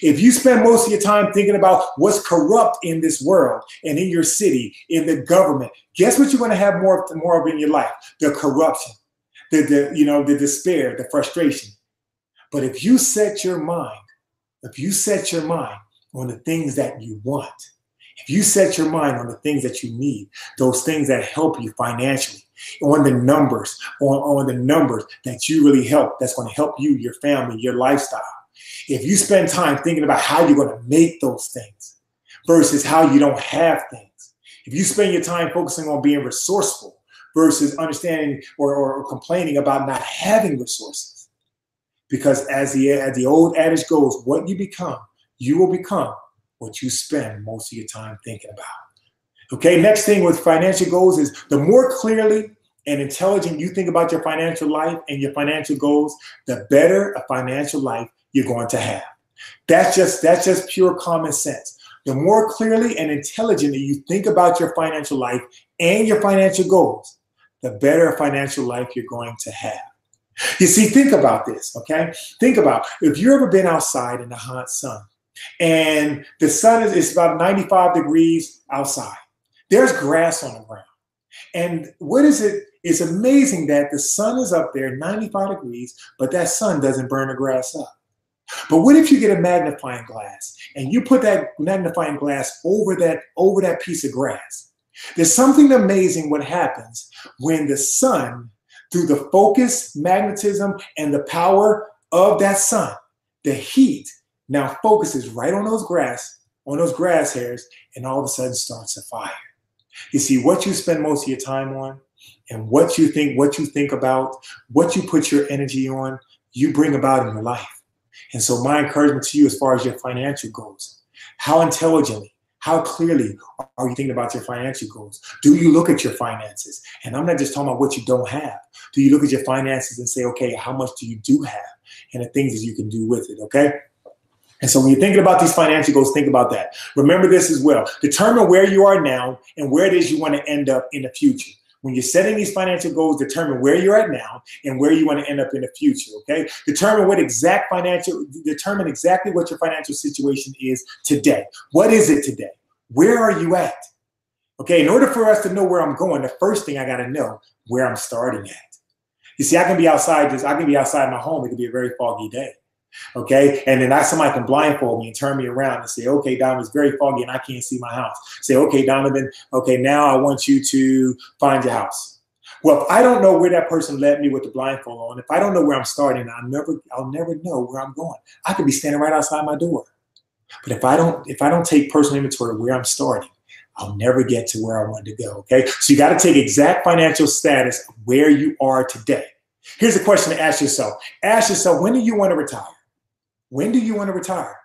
If you spend most of your time thinking about what's corrupt in this world and in your city, in the government, guess what you're going to have more of in your life? The corruption, the despair, the frustration. But if you set your mind on the things that you want, if you set your mind on the things that you need, those things that help you financially, on the numbers that you really help, that's going to help you, your family, your lifestyle. If you spend time thinking about how you're going to make those things versus how you don't have things, if you spend your time focusing on being resourceful versus understanding or complaining about not having resources, because as the old adage goes, what you become, you will become what you spend most of your time thinking about. Okay, next thing with financial goals is the more clearly and intelligent you think about your financial life and your financial goals, the better a financial life you're going to have. That's just pure common sense. The more clearly and intelligently you think about your financial life and your financial goals, the better a financial life you're going to have. You see, think about this, okay? Think about if you've ever been outside in the hot sun and the sun is about 95 degrees outside. There's grass on the ground. And what is it? It's amazing that the sun is up there 95 degrees, but that sun doesn't burn the grass up. But what if you get a magnifying glass and you put that magnifying glass over that piece of grass? There's something amazing what happens when the sun, through the focus, magnetism, and the power of that sun, the heat now focuses right on those grass hairs, and all of a sudden starts a fire. You see, what you spend most of your time on and what you think about, what you put your energy on, you bring about in your life. And so my encouragement to you as far as your financial goals, how intelligently, how clearly are you thinking about your financial goals? Do you look at your finances? And I'm not just talking about what you don't have. Do you look at your finances and say, okay, how much do you do have? And the things that you can do with it, okay? And so when you're thinking about these financial goals, think about that. Remember this as well. Determine where you are now and where it is you want to end up in the future. When you're setting these financial goals, determine where you're at now and where you want to end up in the future, okay? Determine exactly what your financial situation is today. What is it today? Where are you at? Okay, in order for us to know where I'm going, the first thing I got to know where I'm starting at. You see, I can be outside my home. It could be a very foggy day. Okay, and then somebody can blindfold me and turn me around and say, okay, Donovan, it's very foggy and I can't see my house. Say, okay, Donovan, okay, now I want you to find your house. Well, if I don't know where that person led me with the blindfold on, if I don't know where I'm starting, I'll never know where I'm going. I could be standing right outside my door. But if I don't take personal inventory of where I'm starting, I'll never get to where I want to go. Okay, so you got to take exact financial status of where you are today. Here's a question to ask yourself. Ask yourself, when do you want to retire? When do you want to retire?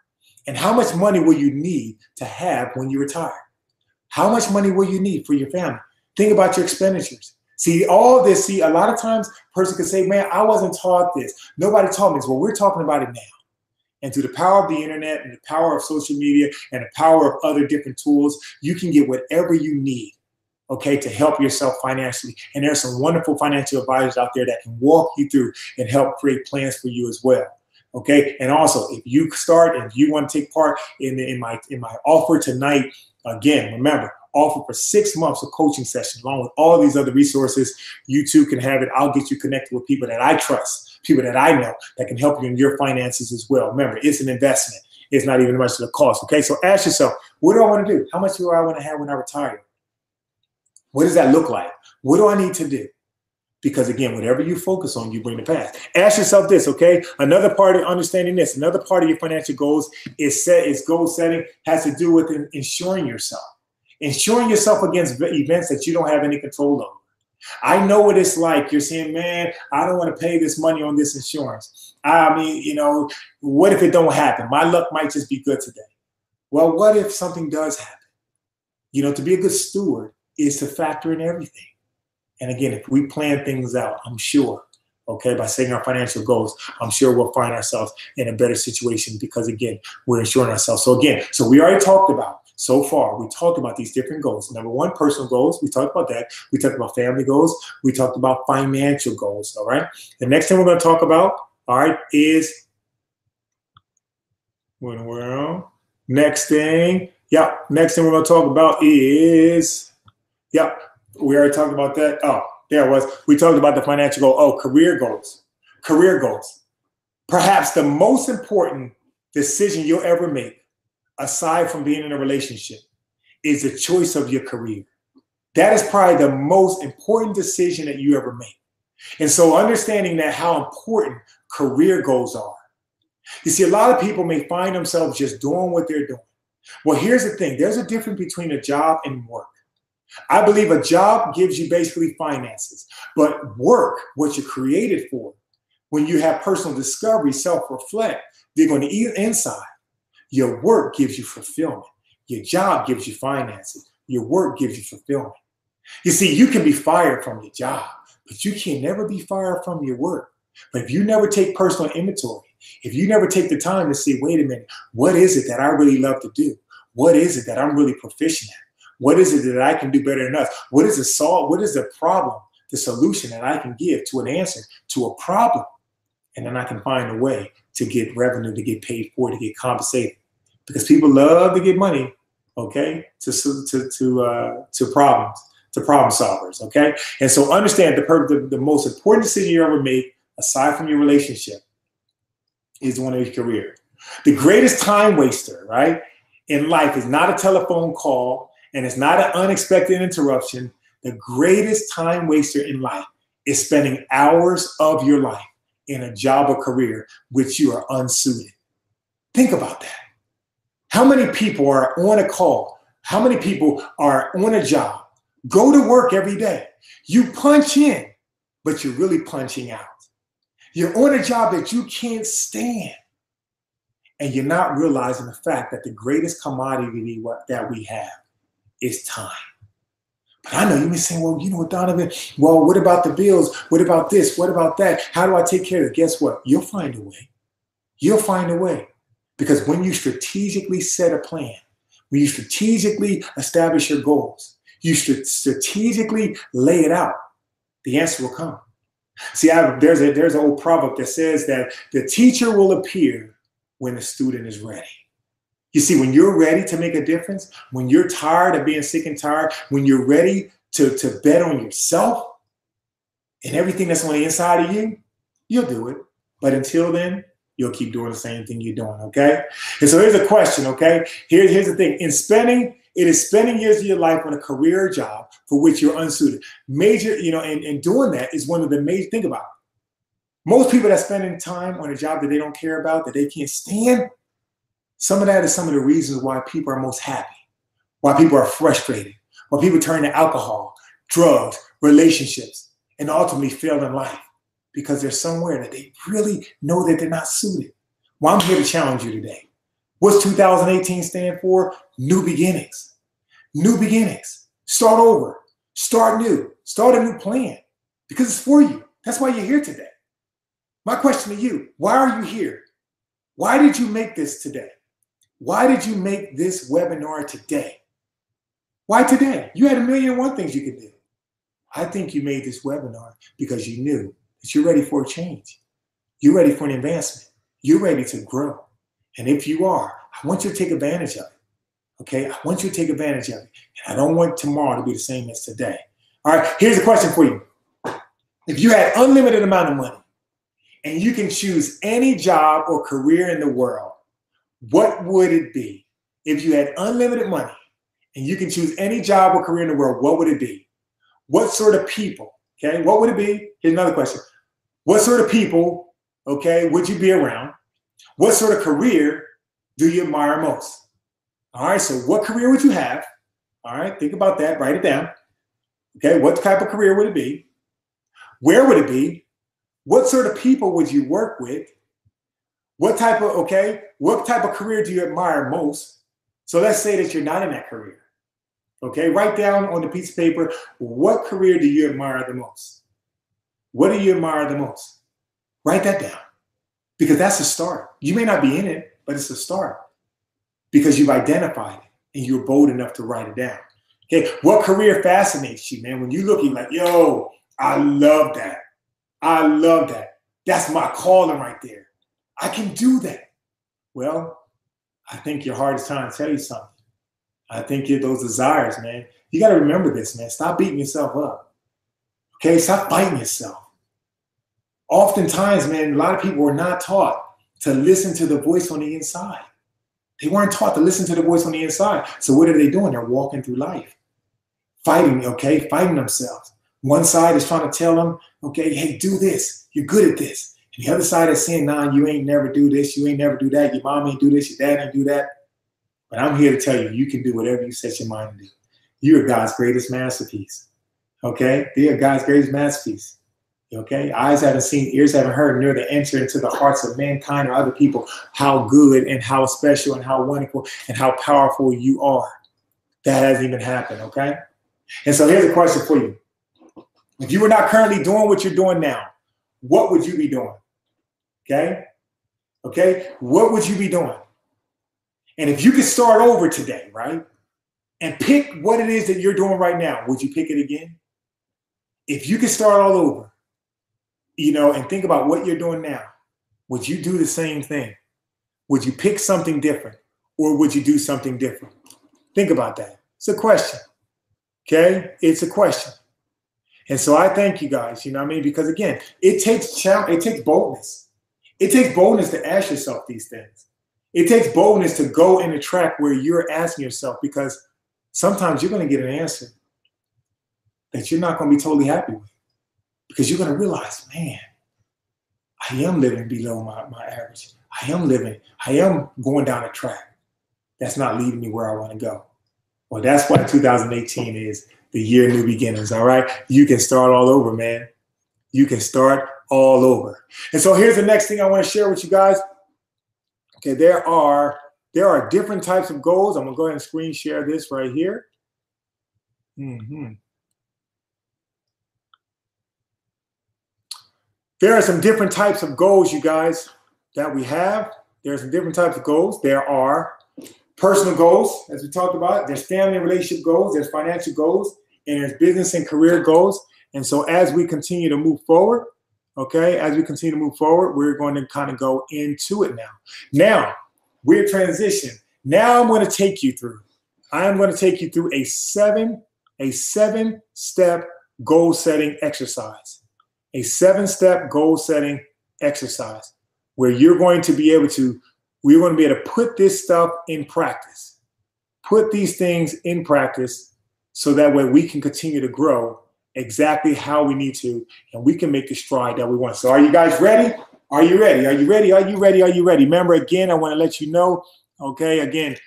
And how much money will you need to have when you retire? How much money will you need for your family? Think about your expenditures. See, all this, a lot of times a person can say, man, I wasn't taught this. Nobody taught me this. Well, we're talking about it now. And through the power of the internet and the power of social media and the power of other different tools, you can get whatever you need, okay, to help yourself financially. And there's some wonderful financial advisors out there that can walk you through and help create plans for you as well. Okay, and also if you want to take part in my offer tonight, again, remember, offer for 6 months of coaching sessions along with all these other resources. You too can have it. I'll get you connected with people that I trust, people that I know that can help you in your finances as well. Remember, it's an investment. It's not even much of the cost. Okay, so ask yourself, what do I want to do? How much do I want to have when I retire? What does that look like? What do I need to do? Because again, whatever you focus on, you bring to pass. Ask yourself this, okay? Another part of understanding this, another part of your financial goals is goal setting has to do with insuring yourself. Insuring yourself against events that you don't have any control over. I know what it's like. You're saying, man, I don't want to pay this money on this insurance. I mean, what if it don't happen? My luck might just be good today. Well, what if something does happen? To be a good steward is to factor in everything. And again, if we plan things out, I'm sure, okay, by setting our financial goals, I'm sure we'll find ourselves in a better situation because, again, we're insuring ourselves. So we already talked about, so far, we talked about these different goals. Number one, personal goals. We talked about that. We talked about family goals. We talked about financial goals, all right? The next thing we're going to talk about, all right, is, next thing we're going to talk about is, we already talked about that. Oh, there it was. We talked about the financial goal. Oh, career goals. Career goals. Perhaps the most important decision you'll ever make, aside from being in a relationship, is the choice of your career. That is probably the most important decision that you ever make. And so understanding that how important career goals are. You see, a lot of people may find themselves just doing what they're doing. Well, here's the thing. There's a difference between a job and work. I believe a job gives you basically finances, but work, what you're created for, when you have personal discovery, self-reflect, they're going to eat inside. Your work gives you fulfillment. Your job gives you finances. Your work gives you fulfillment. You see, you can be fired from your job, but you can never be fired from your work. But if you never take personal inventory, if you never take the time to say, wait a minute, what is it that I really love to do? What is it that I'm really proficient at? What is it that I can do better than us? What is the problem, the solution that I can give to an answer to a problem? And then I can find a way to get revenue, to get paid for, to get compensated. Because people love to get money, okay, to problem solvers, okay? And so understand the most important decision you ever make, aside from your relationship, is one of your career. The greatest time waster, right, in life is not a telephone call, and it's not an unexpected interruption. The greatest time waster in life is spending hours of your life in a job or career which you are unsuited. Think about that. How many people are on a call? How many people are on a job? Go to work every day. You punch in, but you're really punching out. You're on a job that you can't stand. And you're not realizing the fact that the greatest commodity that we have is time. But I know you may say, well, Donovan, well, what about the bills? What about this? What about that? How do I take care of it? Guess what? You'll find a way. You'll find a way. Because when you strategically set a plan, when you strategically establish your goals, You should strategically lay it out. The answer will come. See, there's an old proverb that says that the teacher will appear when the student is ready. You see, when you're ready to make a difference, when you're tired of being sick and tired, when you're ready to bet on yourself and everything that's on the inside of you, you'll do it. But until then, you'll keep doing the same thing you're doing, okay? And so here's a question, okay? Here's the thing. It is spending years of your life on a career or job for which you're unsuited. And doing that is one of the major, think about it. Most people that spending time on a job that they don't care about, that they can't stand, some of that is some of the reasons why people are most happy, why people are frustrated, why people turn to alcohol, drugs, relationships, and ultimately fail in life because they're somewhere that they really know that they're not suited. Well, I'm here to challenge you today. What's 2018 stand for? New beginnings. New beginnings. Start over. Start new. Start a new plan because it's for you. That's why you're here today. My question to you, why are you here? Why did you make this today? Why did you make this webinar today? Why today? You had 1,000,001 things you could do. I think you made this webinar because you knew that you're ready for a change. You're ready for an advancement. You're ready to grow. And if you are, I want you to take advantage of it. Okay? I want you to take advantage of it. And I don't want tomorrow to be the same as today. All right, here's a question for you. If you had unlimited amount of money and you can choose any job or career in the world, what would it be? If you had unlimited money and you can choose any job or career in the world, what would it be? What sort of people, okay, what would it be? Here's another question. What sort of people, okay, would you be around? What sort of career do you admire most? All right, so what career would you have? All right, think about that, write it down. Okay, what type of career would it be? Where would it be? What sort of people would you work with? What type of career do you admire most? So let's say that you're not in that career. Okay, write down on the piece of paper, what career do you admire the most? What do you admire the most? Write that down because that's a start. You may not be in it, but it's a start because you've identified it and you're bold enough to write it down. Okay, what career fascinates you, man? When you look, you're like, yo, I love that. I love that. That's my calling right there. I can do that. Well, I think your heart is trying to tell you something. I think those desires, man. You got to remember this, man. Stop beating yourself up. Okay, stop fighting yourself. Oftentimes, man, a lot of people were not taught to listen to the voice on the inside. They weren't taught to listen to the voice on the inside. So what are they doing? They're walking through life, fighting, okay, fighting themselves. One side is trying to tell them, okay, hey, do this. You're good at this. And the other side is saying, nah, you ain't never do this. You ain't never do that. Your mom ain't do this. Your dad ain't do that. But I'm here to tell you, you can do whatever you set your mind to do. You are God's greatest masterpiece. Okay? You are God's greatest masterpiece. Okay? Eyes haven't seen, ears haven't heard, nor to enter into the hearts of mankind or other people how good and how special and how wonderful and how powerful you are. That hasn't even happened, okay? And so here's a question for you. If you were not currently doing what you're doing now, what would you be doing? Okay? Okay? What would you be doing? And if you could start over today, right, and pick what it is that you're doing right now, would you pick it again? If you could start all over, and think about what you're doing now, would you do the same thing? Would you pick something different or would you do something different? Think about that. It's a question, okay? It's a question. And so I thank you guys, because again, it takes boldness. It takes boldness to ask yourself these things. It takes boldness to go in the track where you're asking yourself, because sometimes you're going to get an answer that you're not going to be totally happy with, because you're going to realize, man, I am living below my average. I am going down a track that's not leading me where I want to go. Well, that's why 2018 is the year of new beginnings, all right? You can start all over, man. You can start all over. And so here's the next thing I want to share with you guys. Okay, there are different types of goals. I'm going to go ahead and screen share this right here. There are some different types of goals, you guys, that we have. There are some different types of goals. There are personal goals, as we talked about. There's family and relationship goals. There's financial goals. And there's business and career goals. And so as we continue to move forward, okay, as we continue to move forward, we're going to kind of go into it now. Now, we're transitioning. Now I'm going to take you through. I'm going to take you through a seven-step goal setting exercise. A 7-step goal setting exercise where you're going to be able to, we're going to be able to put this stuff in practice. Put these things in practice so that way we can continue to grow exactly how we need to, and we can make the stride that we want. So are you guys ready? Are you ready? Are you ready? Are you ready? Are you ready? Remember, again, I want to let you know, okay, again,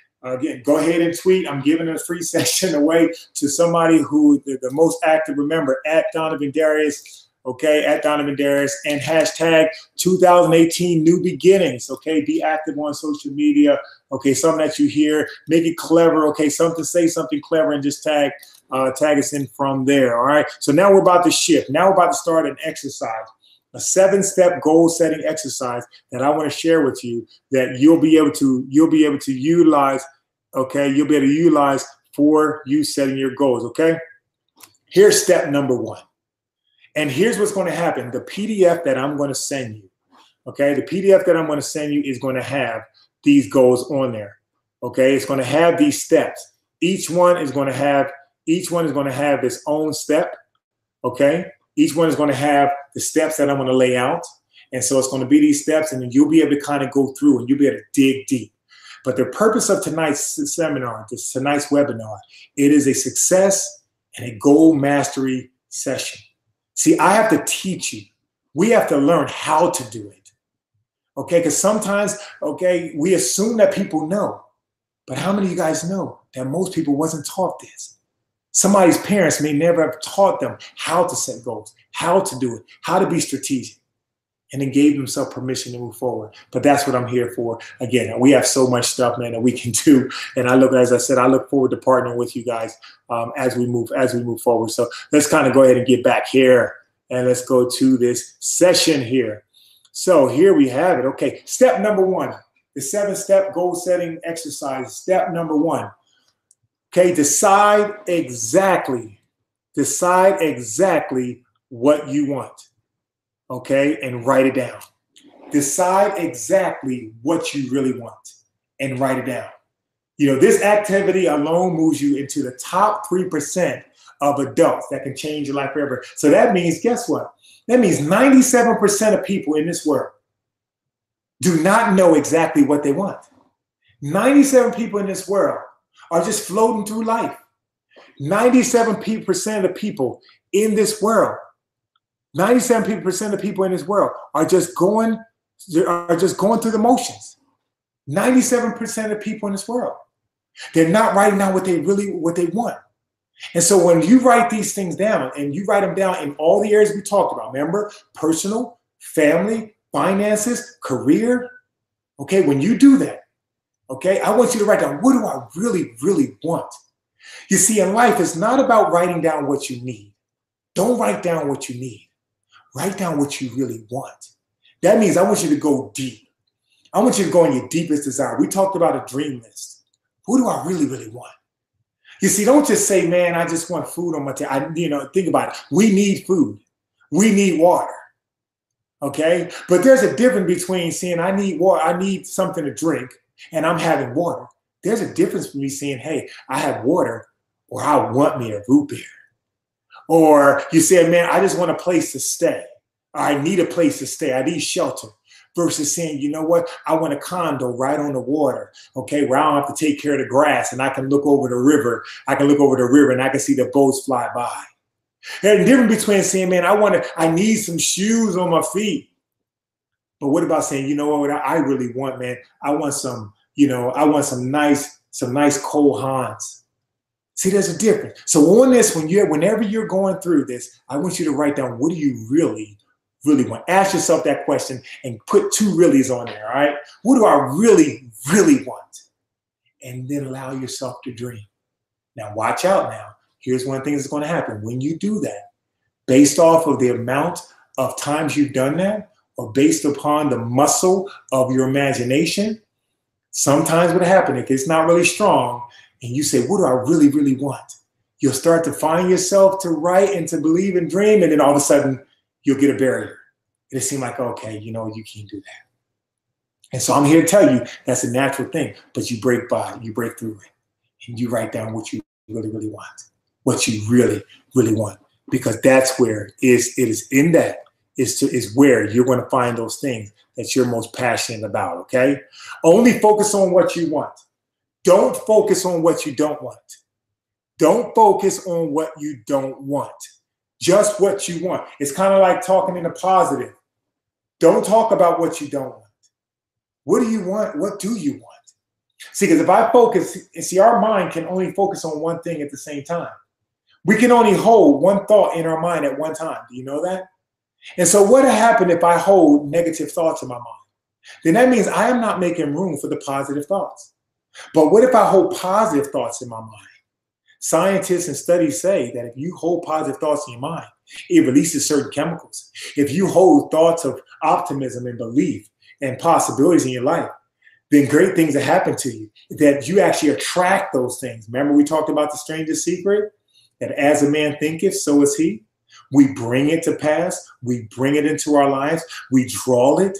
go ahead and tweet. I'm giving a free session away to somebody who the most active. Remember, at Donovin Darius, okay, at Donovin Darius, and hashtag 2018 new beginnings, okay? Be active on social media, okay? Something that you hear, make it clever, okay? Say something clever and just tag us in from there, all right? So now we're about to shift. Now we're about to start an exercise, a 7-step goal setting exercise that I want to share with you that you'll be able to utilize, okay? You'll be able to utilize for you setting your goals, okay? Here's step number 1. And here's what's going to happen. The PDF that I'm going to send you, okay? The PDF that I'm going to send you is going to have these goals on there, okay? It's going to have these steps. Each one is going to have its own step, okay? Each one is going to have the steps that I'm going to lay out. And so it's going to be these steps, and then you'll be able to kind of go through and you'll be able to dig deep. But the purpose of tonight's seminar, tonight's webinar, it is a success and a goal mastery session. See, I have to teach you. We have to learn how to do it, okay? Because sometimes, okay, we assume that people know. But how many of you guys know that most people wasn't taught this? Somebody's parents may never have taught them how to set goals, how to do it, how to be strategic, and then gave themselves permission to move forward. But that's what I'm here for. Again, we have so much stuff, man, that we can do. And as I said, I look forward to partnering with you guys as we move forward. So let's kind of go ahead and get back here and let's go to this session here. So here we have it. Okay, step number 1, the 7-step goal setting exercise. Step number 1. Okay, decide exactly what you want. Okay, and write it down. Decide exactly what you really want and write it down. You know, this activity alone moves you into the top 3% of adults that can change your life forever. So that means, guess what? That means 97% of people in this world do not know exactly what they want. 97 people in this world are just floating through life. 97% of people in this world, 97% of people in this world are just going through the motions. 97% of people in this world, they're not writing down what they want. And so when you write these things down, and you write them down in all the areas we talked about, remember, personal, family, finances, career, okay, when you do that, okay, I want you to write down, what do I really, really want? You see, in life, it's not about writing down what you need. Don't write down what you need. Write down what you really want. That means I want you to go deep. I want you to go in your deepest desire. We talked about a dream list. What do I really, really want? You see, don't just say, man, I just want food on my table. Think about it. We need food. We need water. Okay? But there's a difference between saying I need water, I need something to drink, and I'm having water. There's a difference between me saying, hey, I have water, or I want me a root beer. Or you say, man, I just want a place to stay. I need a place to stay. I need shelter. Versus saying, you know what, I want a condo right on the water, okay, where I don't have to take care of the grass and I can look over the river. I can look over the river and I can see the boats fly by. There's a difference between saying, man, I need some shoes on my feet. But what about saying, you know what I really want, man? I want some nice cold Hans. See, there's a difference. So on this, whenever you're going through this, I want you to write down, what do you really want? Ask yourself that question and put 2 reallys on there, all right? What do I really, really want? And then allow yourself to dream. Now, watch out now. Here's one thing that's going to happen. When you do that, based off of the amount of times you've done that, or based upon the muscle of your imagination, Sometimes what happens, if it's not really strong, and you say, what do I really, really want? You'll start to find yourself to write and to believe and dream, and then all of a sudden, you'll get a barrier. It'll seem like, okay, you can't do that. And so I'm here to tell you that's a natural thing, but you break through it, and you write down what you really, really want, what you really, really want, because that's where it is where you're going to find those things that you're most passionate about, okay? Only focus on what you want. Don't focus on what you don't want. Don't focus on what you don't want. Just what you want. It's kind of like talking in the positive. Don't talk about what you don't want. What do you want? What do you want? See, because if I focus, our mind can only focus on one thing at the same time. We can only hold one thought in our mind at one time. Do you know that? And so what will happen if I hold negative thoughts in my mind? Then that means I am not making room for the positive thoughts. But what if I hold positive thoughts in my mind? Scientists and studies say that if you hold positive thoughts in your mind, it releases certain chemicals. If you hold thoughts of optimism and belief and possibilities in your life, then great things that happen to you, that you actually attract those things. Remember we talked about the strangest secret? That as a man thinketh, so is he. We bring it to pass. We bring it into our lives. We draw it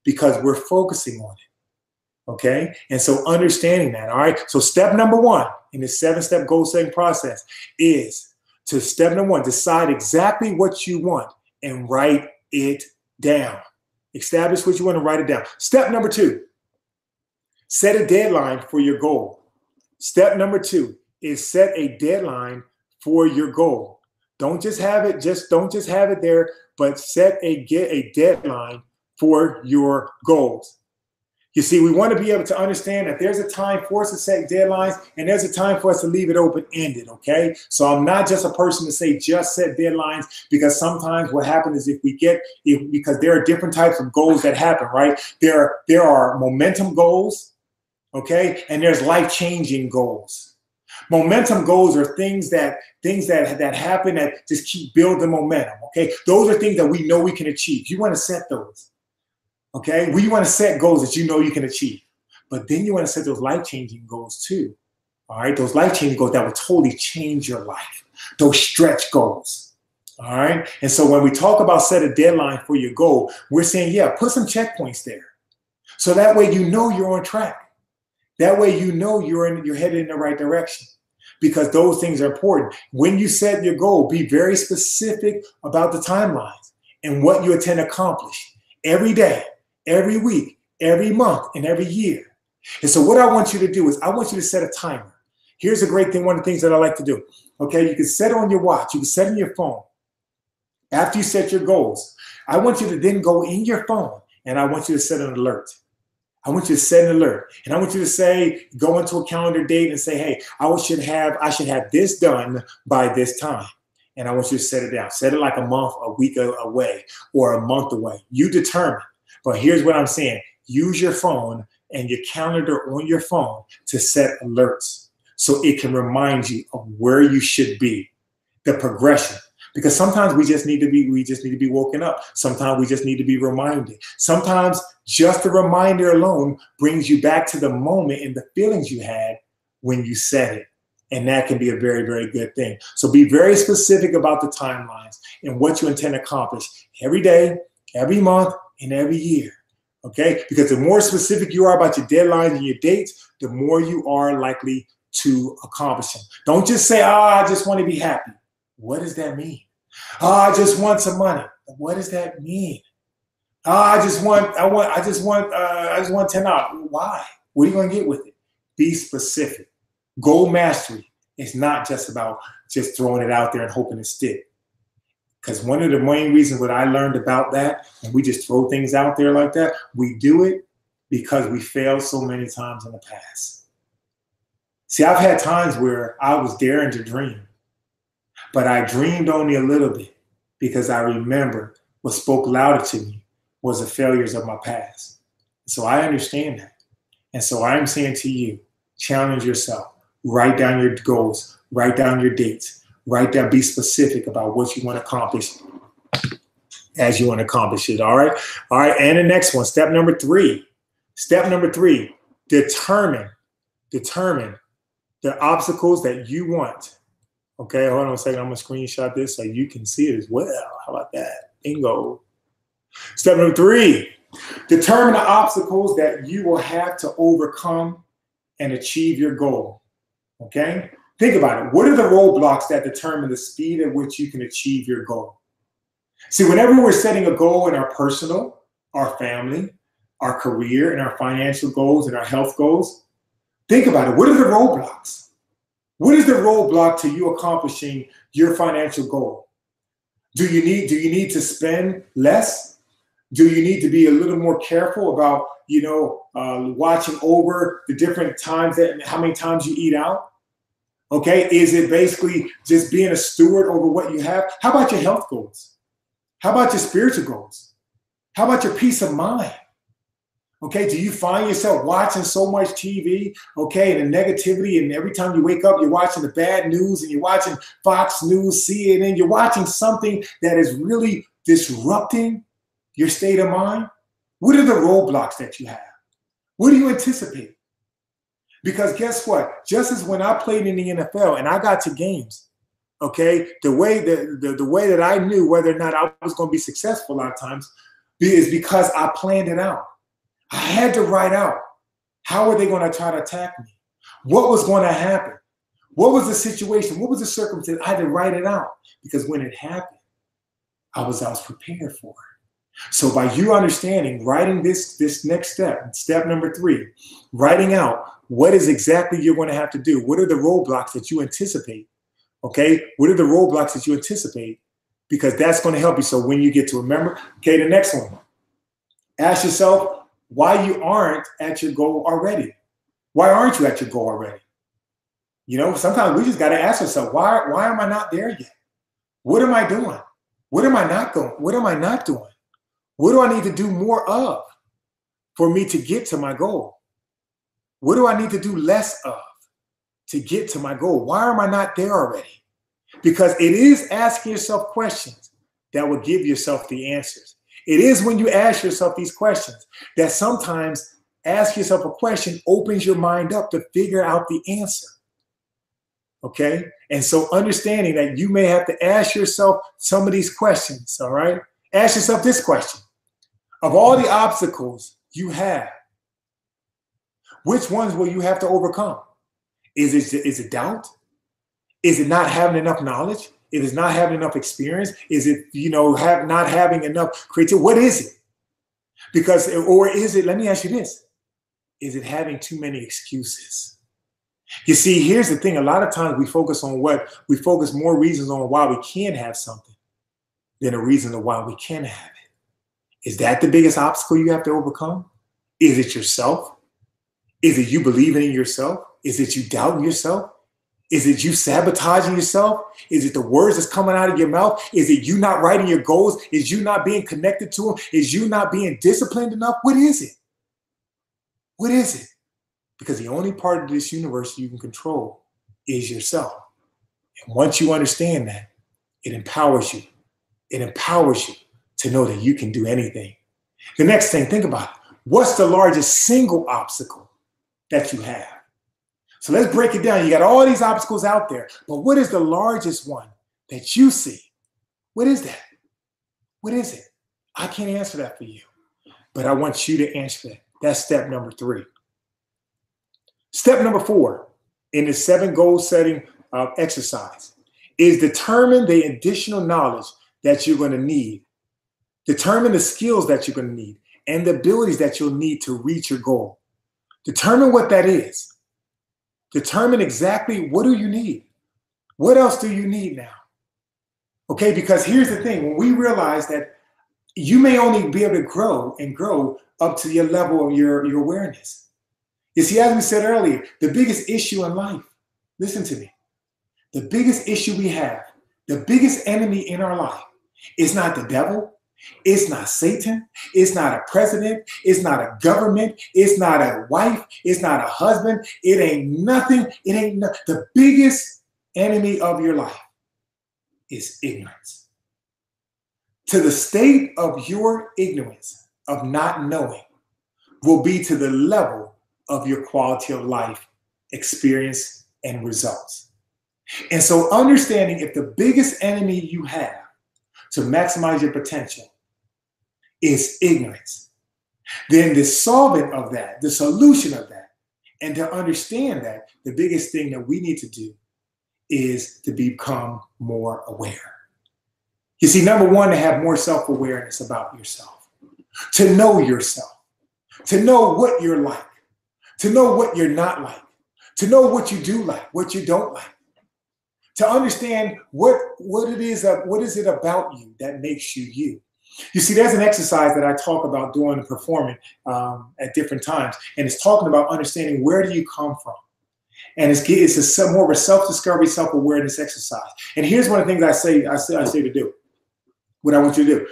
because we're focusing on it. Okay? And so understanding that, all right? So step number one in the 7-step goal setting process is to step number one, decide exactly what you want and write it down. Establish what you want and write it down. Step number two, set a deadline for your goal. Step number two is set a deadline for your goal. Don't just have it there, but set a deadline for your goals. You see, we want to be able to understand that there's a time for us to set deadlines and there's a time for us to leave it open-ended, okay? So I'm not just a person to say just set deadlines, because sometimes what happens is because there are different types of goals that happen, right? There are momentum goals, okay? And there's life-changing goals. Momentum goals are things that happen that just keep building momentum, okay? Those are things that we know we can achieve. You want to set those, okay? We want to set goals that you know you can achieve. But then you want to set those life-changing goals too, all right? Those life-changing goals that will totally change your life. Those stretch goals, all right? And so when we talk about set a deadline for your goal, we're saying, yeah, put some checkpoints there. So that way you know you're on track. That way you know you're headed in the right direction, because those things are important. When you set your goal, be very specific about the timelines and what you intend to accomplish every day, every week, every month, and every year. And so what I want you to do is I want you to set a timer. Here's a great thing, one of the things that I like to do. Okay, you can set it on your watch. You can set it on your phone. After you set your goals, I want you to then go in your phone and I want you to set an alert. I want you to set an alert, and I want you to say, go into a calendar date and say, hey, I should have this done by this time. And I want you to set it down. Set it like a month, a week away, or a month away. You determine. But here's what I'm saying. Use your phone and your calendar on your phone to set alerts so it can remind you of where you should be, the progression. Because sometimes we just need to be woken up. Sometimes we just need to be reminded. Sometimes just the reminder alone brings you back to the moment and the feelings you had when you said it. And that can be a very, very good thing. So be very specific about the timelines and what you intend to accomplish every day, every month, and every year. Okay? Because the more specific you are about your deadlines and your dates, the more you are likely to accomplish them. Don't just say, I just want to be happy. What does that mean? I just want some money. What does that mean? I just want $10. Why? What are you going to get with it? Be specific. Goal mastery is not just about just throwing it out there and hoping to stick. Because one of the main reasons what I learned about that, and we just throw things out there like that, we do it because we failed so many times in the past. See, I've had times where I was daring to dream. But I dreamed only a little bit because I remember what spoke louder to me was the failures of my past. So I understand that. And so I'm saying to you, challenge yourself. Write down your goals. Write down your dates. Write down, be specific about what you want to accomplish as you want to accomplish it, all right? All right, and the next one, step number three. Step number three, determine the obstacles that you want. Okay, hold on a second. I'm going to screenshot this so you can see it as well. How about that? Bingo. Step number 3, determine the obstacles that you will have to overcome and achieve your goal. Okay? Think about it. What are the roadblocks that determine the speed at which you can achieve your goal? See, whenever we're setting a goal in our personal, our family, our career, and our financial goals and our health goals, think about it. What are the roadblocks? What is the roadblock to you accomplishing your financial goal? Do you need to spend less? Do you need to be a little more careful about, watching over the different times how many times you eat out? Okay, is it basically just being a steward over what you have? How about your health goals? How about your spiritual goals? How about your peace of mind? Okay, do you find yourself watching so much TV, okay, and the negativity, and every time you wake up, you're watching the bad news, and you're watching Fox News, CNN, you're watching something that is really disrupting your state of mind? What are the roadblocks that you have? What do you anticipate? Because guess what? Just as when I played in the NFL and I got to games, okay, the way that I knew whether or not I was going to be successful a lot of times is because I planned it out. I had to write out, how are they going to try to attack me? What was going to happen? What was the situation? What was the circumstance? I had to write it out because when it happened, I was prepared for it. So by you understanding, writing this next step number 3, writing out what is exactly you're going to have to do. What are the roadblocks that you anticipate? Okay, what are the roadblocks that you anticipate? Because that's going to help you. So when you get to remember, okay, the next one, ask yourself why you aren't at your goal already. Why aren't you at your goal already? Sometimes we just got to ask ourselves, why am I not there yet? What am I doing? What am I not going? What am I not doing? What do I need to do more of for me to get to my goal? What do I need to do less of to get to my goal? Why am I not there already? Because it is asking yourself questions that will give yourself the answers. It is when you ask yourself these questions that sometimes ask yourself a question opens your mind up to figure out the answer. Okay? And so understanding that you may have to ask yourself some of these questions, all right? Ask yourself this question. Of all the obstacles you have, which ones will you have to overcome? Is it doubt? Is it not having enough knowledge? Is it not having enough experience? Is it, not having enough creativity? What is it? Or is it, let me ask you this, is it having too many excuses? You see, here's the thing. A lot of times we focus more reasons on why we can't have something than a reason of why we can have it. Is that the biggest obstacle you have to overcome? Is it yourself? Is it you believing in yourself? Is it you doubting yourself? Is it you sabotaging yourself? Is it the words that's coming out of your mouth? Is it you not writing your goals? Is you not being connected to them? Is you not being disciplined enough? What is it? What is it? Because the only part of this universe you can control is yourself. And once you understand that, it empowers you. It empowers you to know that you can do anything. The next thing, think about it. What's the largest single obstacle that you have? So let's break it down. You got all these obstacles out there, but what is the largest one that you see? What is that? What is it? I can't answer that for you, but I want you to answer that. That's step number 3. Step number 4 in the 7 goal setting exercise is determine the additional knowledge that you're going to need. Determine the skills that you're going to need and the abilities that you'll need to reach your goal. Determine what that is. Determine exactly what do you need. What else do you need now? Okay, because here's the thing. When we realize that you may only be able to grow up to your level of your awareness. You see, as we said earlier, the biggest issue in life, listen to me, the biggest issue we have, the biggest enemy in our life is not the devil. It's not Satan. It's not a president. It's not a government. It's not a wife. It's not a husband. It ain't nothing. The biggest enemy of your life is ignorance. To the state of your ignorance, of not knowing, will be to the level of your quality of life, experience, and results. And so understanding if the biggest enemy you have to maximize your potential is ignorance, then the solvent of that, the solution of that, and to understand that, the biggest thing that we need to do is to become more aware. You see, number one, to have more self-awareness about yourself, to know yourself, to know what you're like, to know what you're not like, to know what you do like, what you don't like, to understand what is it about you that makes you you. You see, there's an exercise that I talk about doing and performing at different times, and it's talking about understanding where do you come from. And it's more of a self-discovery, self-awareness exercise. And here's one of the things I say to do. What I want you to do.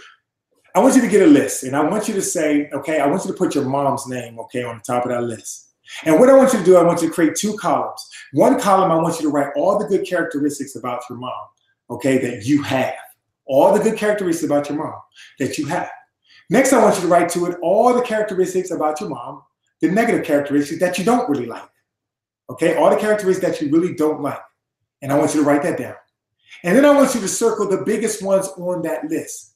I want you to get a list, and I want you to say, okay, I want you to put your mom's name, okay, on the top of that list. And what I want you to do, I want you to create two columns. One column, I want you to write all the good characteristics about your mom, okay, that you have. All the good characteristics about your mom that you have. Next, I want you to write to it all the characteristics about your mom, the negative characteristics that you don't really like. Okay, all the characteristics that you really don't like. And I want you to write that down. And then I want you to circle the biggest ones on that list.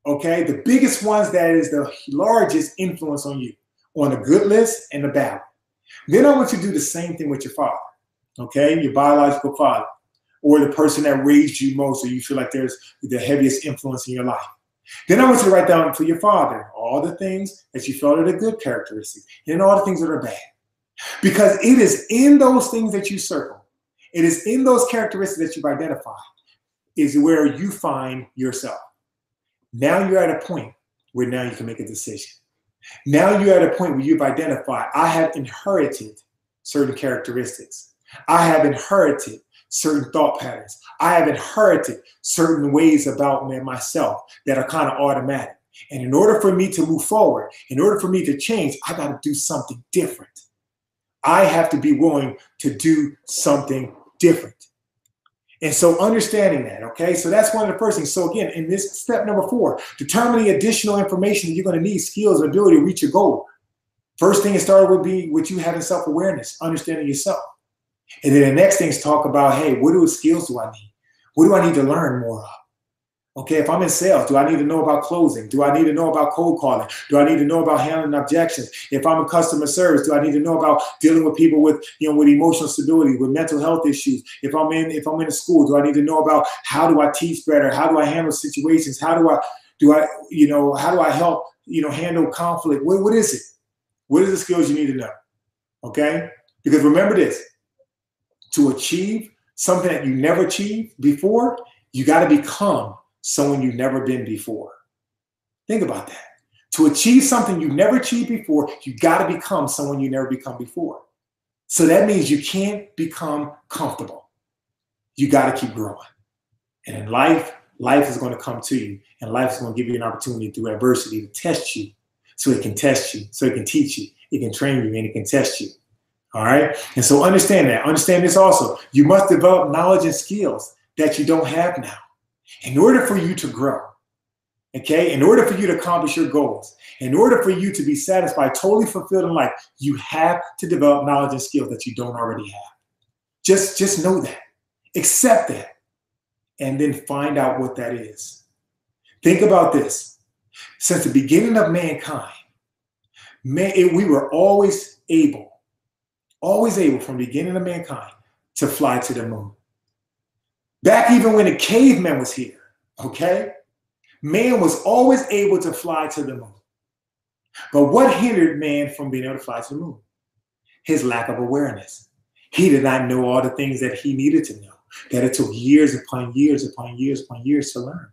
Okay, the biggest ones that is the largest influence on you, on the good list and the bad one. Then I want you to do the same thing with your father. Okay, your biological father, or the person that raised you most, or you feel like there's the heaviest influence in your life. Then I want you to write down for your father all the things that you felt are the good characteristics and all the things that are bad. Because it is in those things that you circle, it is in those characteristics that you've identified, is where you find yourself. Now you're at a point where now you can make a decision. Now you're at a point where you've identified, I have inherited certain characteristics. I have inherited certain thought patterns. I have inherited certain ways about myself that are kind of automatic. And in order for me to move forward, in order for me to change, I got to do something different. I have to be willing to do something different. And so understanding that, okay? So that's one of the first things. So again, in this step number 4, determining additional information that you're going to need, skills, and ability to reach your goal. First thing it started would be with you having self-awareness, understanding yourself. And then the next thing is talk about, hey, what skills do I need? What do I need to learn more of? Okay, if I'm in sales, do I need to know about closing? Do I need to know about cold calling? Do I need to know about handling objections? If I'm in customer service, do I need to know about dealing with people with, with emotional stability, with mental health issues? If I'm in a school, do I need to know about how do I teach better? How do I handle situations? How do I help, handle conflict? What is it? What are the skills you need to know? Okay? Because remember this, to achieve something that you never achieved before, you got to become someone you've never been before. Think about that. To achieve something you've never achieved before, you got to become someone you never become before. So that means you can't become comfortable. You got to keep growing. And in life is going to come to you, and life is going to give you an opportunity through adversity to test you. So it can test you, so it can teach you, it can train you, and it can test you. All right? And so understand that. Understand this also. You must develop knowledge and skills that you don't have now. In order for you to grow, okay, in order for you to accomplish your goals, in order for you to be satisfied, totally fulfilled in life, you have to develop knowledge and skills that you don't already have. Just know that, accept that, and then find out what that is. Think about this. Since the beginning of mankind, we were always able from the beginning of mankind to fly to the moon. Back even when the caveman was here, okay? Man was always able to fly to the moon. But what hindered man from being able to fly to the moon? His lack of awareness. He did not know all the things that he needed to know, that it took years upon years upon years upon years to learn,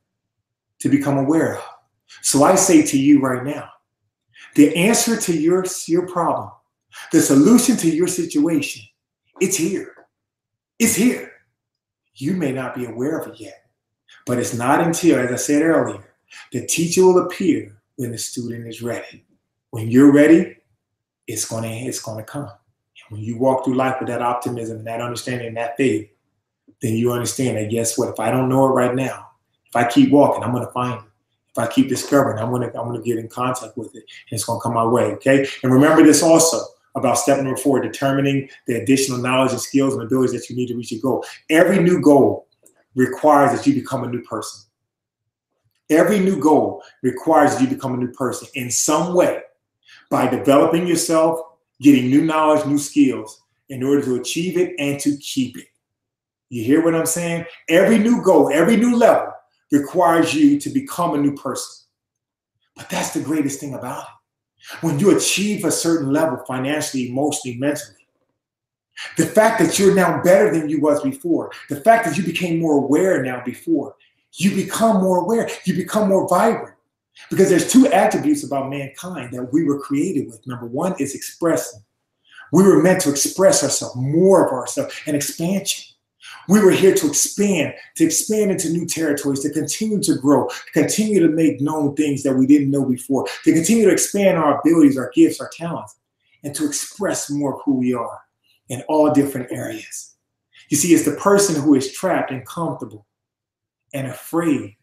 to become aware of. So I say to you right now, the answer to your problem, the solution to your situation, it's here. It's here. You may not be aware of it yet, but it's not until, as I said earlier, the teacher will appear when the student is ready. When you're ready, it's gonna come. And when you walk through life with that optimism and that understanding and that faith, then you understand that, guess what? If I don't know it right now, if I keep walking, I'm gonna find it. If I keep discovering, I'm gonna get in contact with it, and it's gonna come my way. Okay. And remember this also about step number 4, determining the additional knowledge and skills and abilities that you need to reach your goal. Every new goal requires that you become a new person. Every new goal requires that you become a new person in some way by developing yourself, getting new knowledge, new skills in order to achieve it and to keep it. You hear what I'm saying? Every new goal, every new level requires you to become a new person. But that's the greatest thing about it. When you achieve a certain level financially, emotionally, mentally, the fact that you're now better than you was before, the fact that you became more aware now before, you become more aware, you become more vibrant. Because there's 2 attributes about mankind that we were created with. Number 1 is expressing. We were meant to express ourselves, more of ourselves, and expansion. We were here to expand into new territories, to continue to grow, to continue to make known things that we didn't know before, to continue to expand our abilities, our gifts, our talents, and to express more of who we are in all different areas. You see, it's the person who is trapped and comfortable and afraid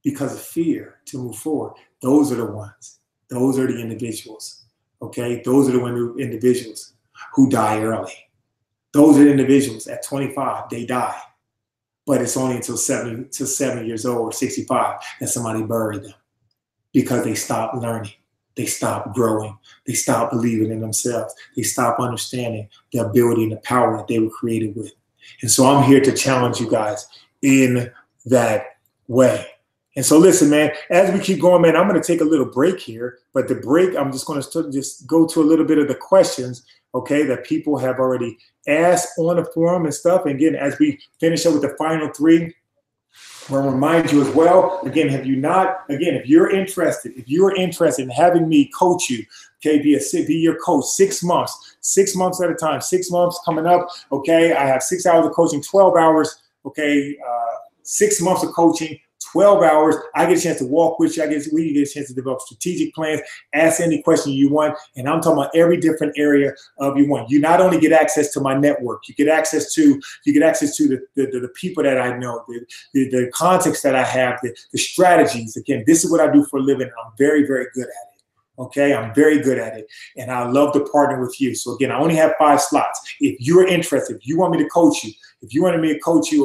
because of fear to move forward. Those are the ones. Those are the individuals. Okay? Those are the individuals who die early. Those are the individuals at 25, they die. But it's only until 70 years old or 65 that somebody buried them because they stopped learning. They stopped growing. They stopped believing in themselves. They stopped understanding the ability and the power that they were created with. And so I'm here to challenge you guys in that way. And so listen, man, as we keep going, man, I'm going to take a little break here. But the break, I'm just going to just go to a little bit of the questions, okay, that people have already asked on the forum and stuff. And again, as we finish up with the final 3, I want to remind you as well, again, if you're interested in having me coach you, okay, be your coach 6 months at a time, 6 months coming up, okay, I have 6 hours of coaching, 12 hours, okay, 6 months of coaching, 12 hours. I get a chance to walk with you. We get a chance to develop strategic plans, ask any question you want. And I'm talking about every different area of you want. You not only get access to my network, you get access to the people that I know, the context that I have, the strategies. Again, this is what I do for a living. I'm very, very good at it. Okay, I'm very good at it, and I love to partner with you. So again, I only have 5 slots. If you're interested, if you want me to coach you,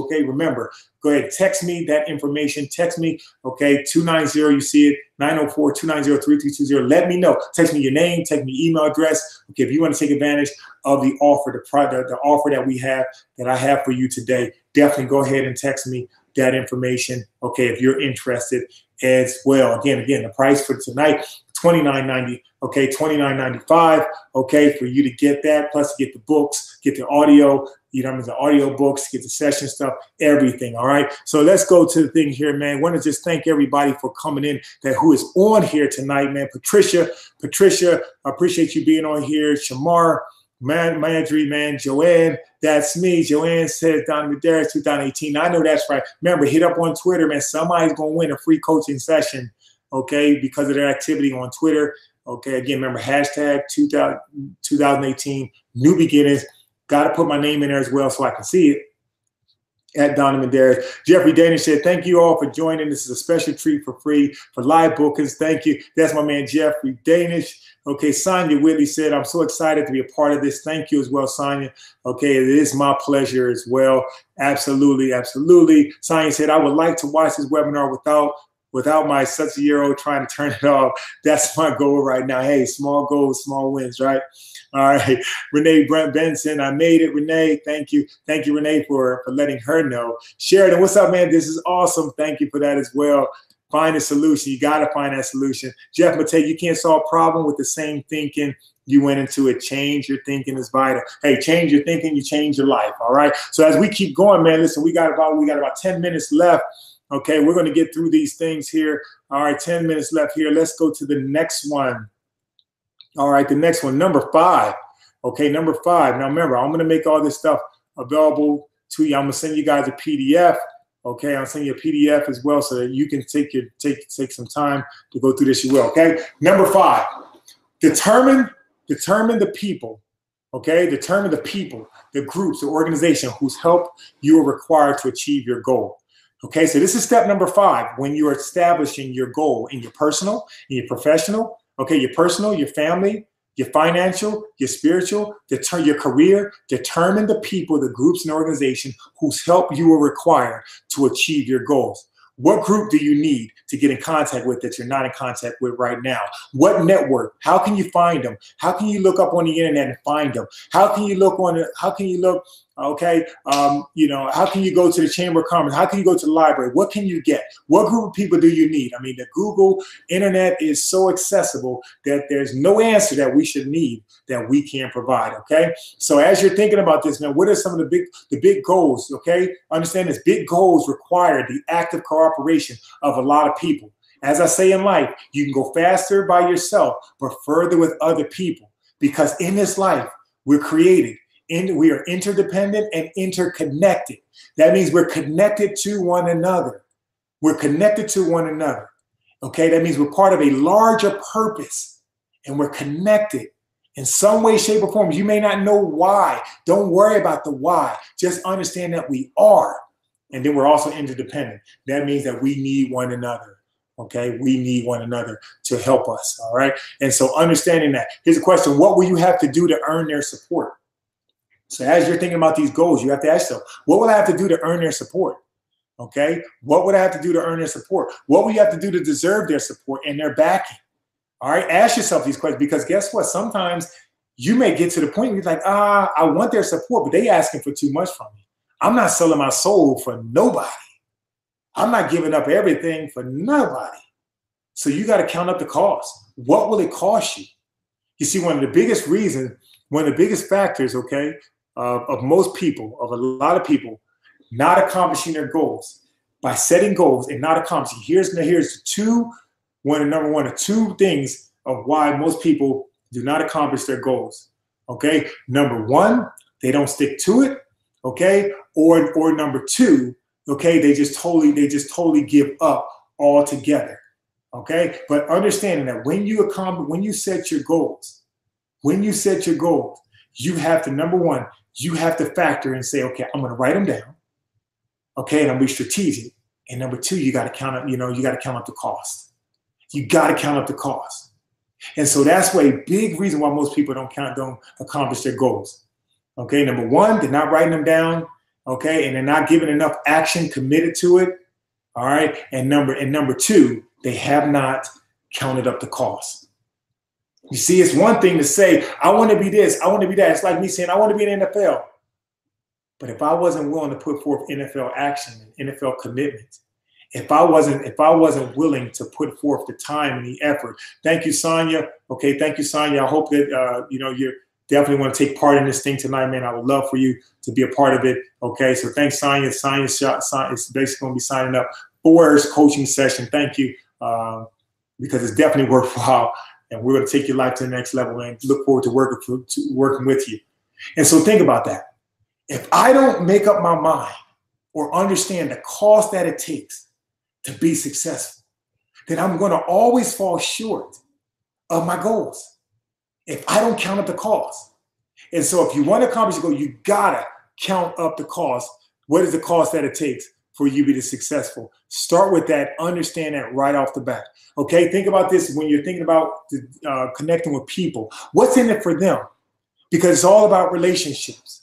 okay, remember, go ahead, text me that information. Text me, okay, 290, you see it, 904-290-3320. Let me know. Text me your name, text me your email address. Okay, if you want to take advantage of the offer, the offer that I have for you today, definitely go ahead and text me that information. Okay, if you're interested as well. Again, the price for tonight, $29.90, okay, $29.95, okay, for you to get that, plus to get the books, get the audio, the audio books, get the session stuff, everything, all right? So let's go to the thing here, man. I want to just thank everybody for coming in, who is on here tonight, man. Patricia, I appreciate you being on here. Shamar, Marjorie, man, Joanne, that's me. Joanne says Donovin Darius 2018. I know that's right. Remember, hit up on Twitter, man. Somebody's going to win a free coaching session, okay, because of their activity on Twitter. Okay, again, remember, hashtag 2018, new beginnings. Got to put my name in there as well so I can see it. At Donovin Darius. Jeffrey Danish said, thank you all for joining. This is a special treat for free for live bookings. Thank you. That's my man, Jeffrey Danish. Okay, Sonia Whitley said, I'm so excited to be a part of this. Thank you as well, Sonia. Okay, it is my pleasure as well. Absolutely, absolutely. Sonia said, I would like to watch this webinar without my 6-year-old trying to turn it off. That's my goal right now. Hey, small goals, small wins, right? All right. Renee Brent Benson, I made it. Renee, thank you. Thank you, Renee, for letting her know. Sheridan, what's up, man? This is awesome. Thank you for that as well. Find a solution. You got to find that solution. Jeff Matei, you can't solve a problem with the same thinking you went into it. Change your thinking is vital. Hey, change your thinking, you change your life. All right. So as we keep going, man, listen, we got about 10 minutes left. Okay, we're going to get through these things here. All right, 10 minutes left here. Let's go to the next one. All right, the next one, number 5. Okay, number 5. Now, remember, I'm going to make all this stuff available to you. I'm going to send you guys a PDF. Okay, I'll send you a PDF as well so that you can take some time to go through this as well. Okay, number 5, determine the people. Okay, determine the people, the groups, the organization whose help you are required to achieve your goal. Okay, so this is step number 5 when you're establishing your goal in your personal, in your professional, okay, your personal, your family, your financial, your spiritual, your career. Determine the people, the groups and organizations whose help you will require to achieve your goals. What group do you need to get in contact with that you're not in contact with right now? What network? How can you find them? How can you look up on the internet and find them? How can you look okay, how can you go to the Chamber of Commerce? How can you go to the library? What can you get? What group of people do you need? I mean, the Google internet is so accessible that there's no answer that we should need that we can provide, okay? So as you're thinking about this, man, what are some of the big goals, okay? Understand this, big goals require the active cooperation of a lot of people. As I say in life, you can go faster by yourself, but further with other people, because in this life, we're created. We are interdependent and interconnected. That means we're connected to one another. We're connected to one another. Okay, that means we're part of a larger purpose and we're connected in some way, shape, or form. You may not know why. Don't worry about the why. Just understand that we are. And then we're also interdependent. That means that we need one another. Okay, we need one another to help us. All right. And so understanding that, here's a question: what will you have to do to earn their support? So as you're thinking about these goals, you have to ask yourself, what will I have to do to earn their support? Okay, what would I have to do to earn their support? What will you have to do to deserve their support and their backing? All right, ask yourself these questions, because guess what? Sometimes you may get to the point where you're like, I want their support, but they asking for too much from me. I'm not selling my soul for nobody. I'm not giving up everything for nobody. So you got to count up the cost. What will it cost you? You see, one of the biggest factors, okay, of most people, of a lot of people, not accomplishing their goals by setting goals and not accomplishing. Here's number one or two things of why most people do not accomplish their goals. Okay, number one, they don't stick to it. Okay, or number two, okay, they just totally give up altogether. Okay, but understanding that when you set your goals, you have to, number one, you have to factor and say, okay, I'm going to write them down. Okay, and I'm going to be strategic. And number two, you got to count up, you got to count up the cost. You got to count up the cost. And so that's a big reason why most people don't accomplish their goals. Okay, number one, they're not writing them down. Okay, and they're not giving enough action committed to it. All right, and number two, they have not counted up the cost. You see, it's one thing to say, I want to be this, I want to be that. It's like me saying, I want to be in the NFL. But if I wasn't willing to put forth NFL action and NFL commitment, if I wasn't willing to put forth the time and the effort. Thank you, Sonia. Okay, thank you, Sonia. I hope that you definitely want to take part in this thing tonight, man. I would love for you to be a part of it. Okay, so thanks, Sonia. Sonia is basically going to be signing up for her coaching session. Thank you, because it's definitely worthwhile. And we're going to take your life to the next level, and look forward to working with you. And so think about that. If I don't make up my mind or understand the cost that it takes to be successful, then I'm going to always fall short of my goals if I don't count up the cost. And so if you want to accomplish your goal, you got to count up the cost. What is the cost that it takes for you to be successful? Start with that. Understand that right off the bat. Okay, think about this when you're thinking about connecting with people. What's in it for them? Because it's all about relationships.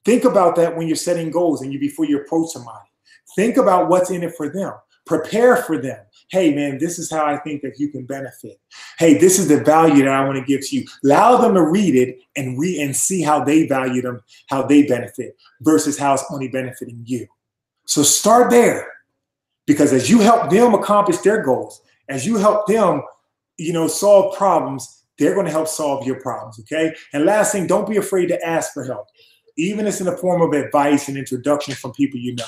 Think about that when you're setting goals and before you approach somebody. Think about what's in it for them. Prepare for them. Hey, man, this is how I think that you can benefit. Hey, this is the value that I want to give to you. Allow them to read it and see how they value them, how they benefit versus how it's only benefiting you. So start there, because as you help them accomplish their goals, as you help them, solve problems, they're going to help solve your problems. Okay. And last thing, don't be afraid to ask for help, even if it's in the form of advice and introduction from people you know.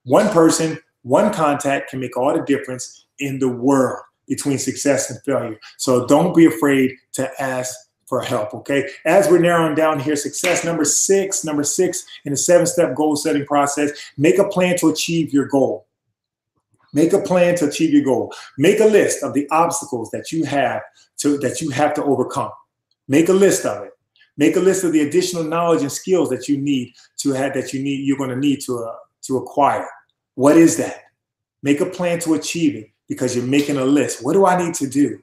One person, one contact can make all the difference in the world between success and failure. So don't be afraid to ask for help. Okay. As we're narrowing down here, success number six in the 7-step goal setting process, make a plan to achieve your goal. Make a plan to achieve your goal. Make a list of the obstacles that you have to overcome. Make a list of it. Make a list of the additional knowledge and skills that you're going to need to acquire. What is that? Make a plan to achieve it, because you're making a list. What do I need to do?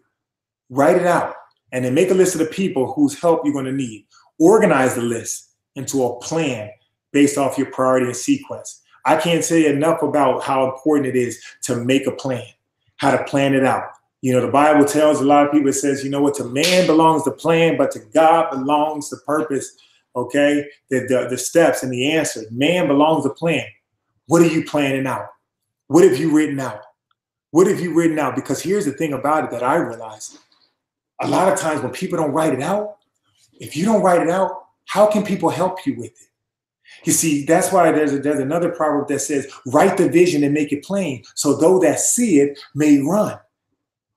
Write it out. And then make a list of the people whose help you're going to need. Organize the list into a plan based off your priority and sequence. I can't say enough about how important it is to make a plan, how to plan it out. You know, the Bible tells a lot of people, it says, you know what, to man belongs the plan, but to God belongs the purpose, okay? The steps and the answer. Man belongs the plan. What are you planning out? What have you written out? What have you written out? Because here's the thing about it that I realized. A lot of times when people don't write it out, if you don't write it out, how can people help you with it? You see, that's why there's another proverb that says, write the vision and make it plain, so those that see it may run.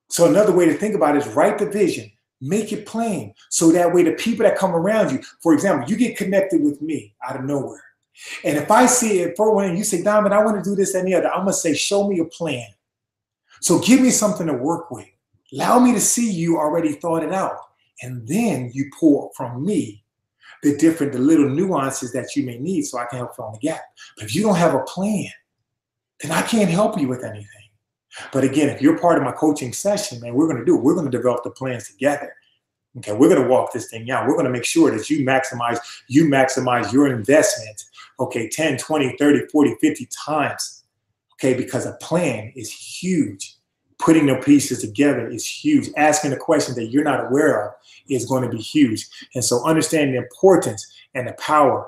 So another way to think about it is write the vision, make it plain, so that way the people that come around you, for example, you get connected with me out of nowhere. And if I see it for one, you say, Donovan, I want to do this and the other, I'm going to say, show me a plan. So give me something to work with. Allow me to see you already thought it out. And then you pull from me the little nuances that you may need so I can help fill in the gap. But if you don't have a plan, then I can't help you with anything. But again, if you're part of my coaching session, man, we're going to develop the plans together. Okay, we're going to walk this thing out. We're going to make sure that you maximize your investment, okay, 10, 20, 30, 40, 50 times, okay, because a plan is huge. Putting the pieces together is huge. Asking the questions that you're not aware of is going to be huge. And so understanding the importance and the power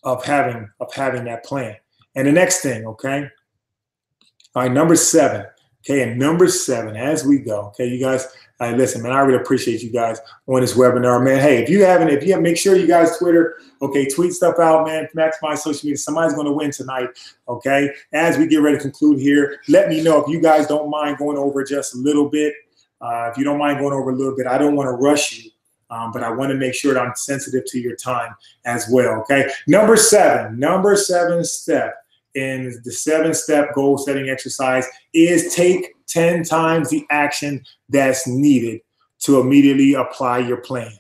of having that plan. And the next thing, okay, all right, number 7. Okay, and number 7, as we go, okay, you guys, listen, man, I really appreciate you guys on this webinar, man. Hey, if you haven't, make sure you guys Twitter, okay, tweet stuff out, man, maximize social media. Somebody's going to win tonight, okay? As we get ready to conclude here, let me know if you guys don't mind going over just a little bit. If you don't mind going over a little bit, I don't want to rush you, but I want to make sure that I'm sensitive to your time as well, okay? Number 7 step in the 7-step goal setting exercise is take 10 times the action that's needed to immediately apply your plan.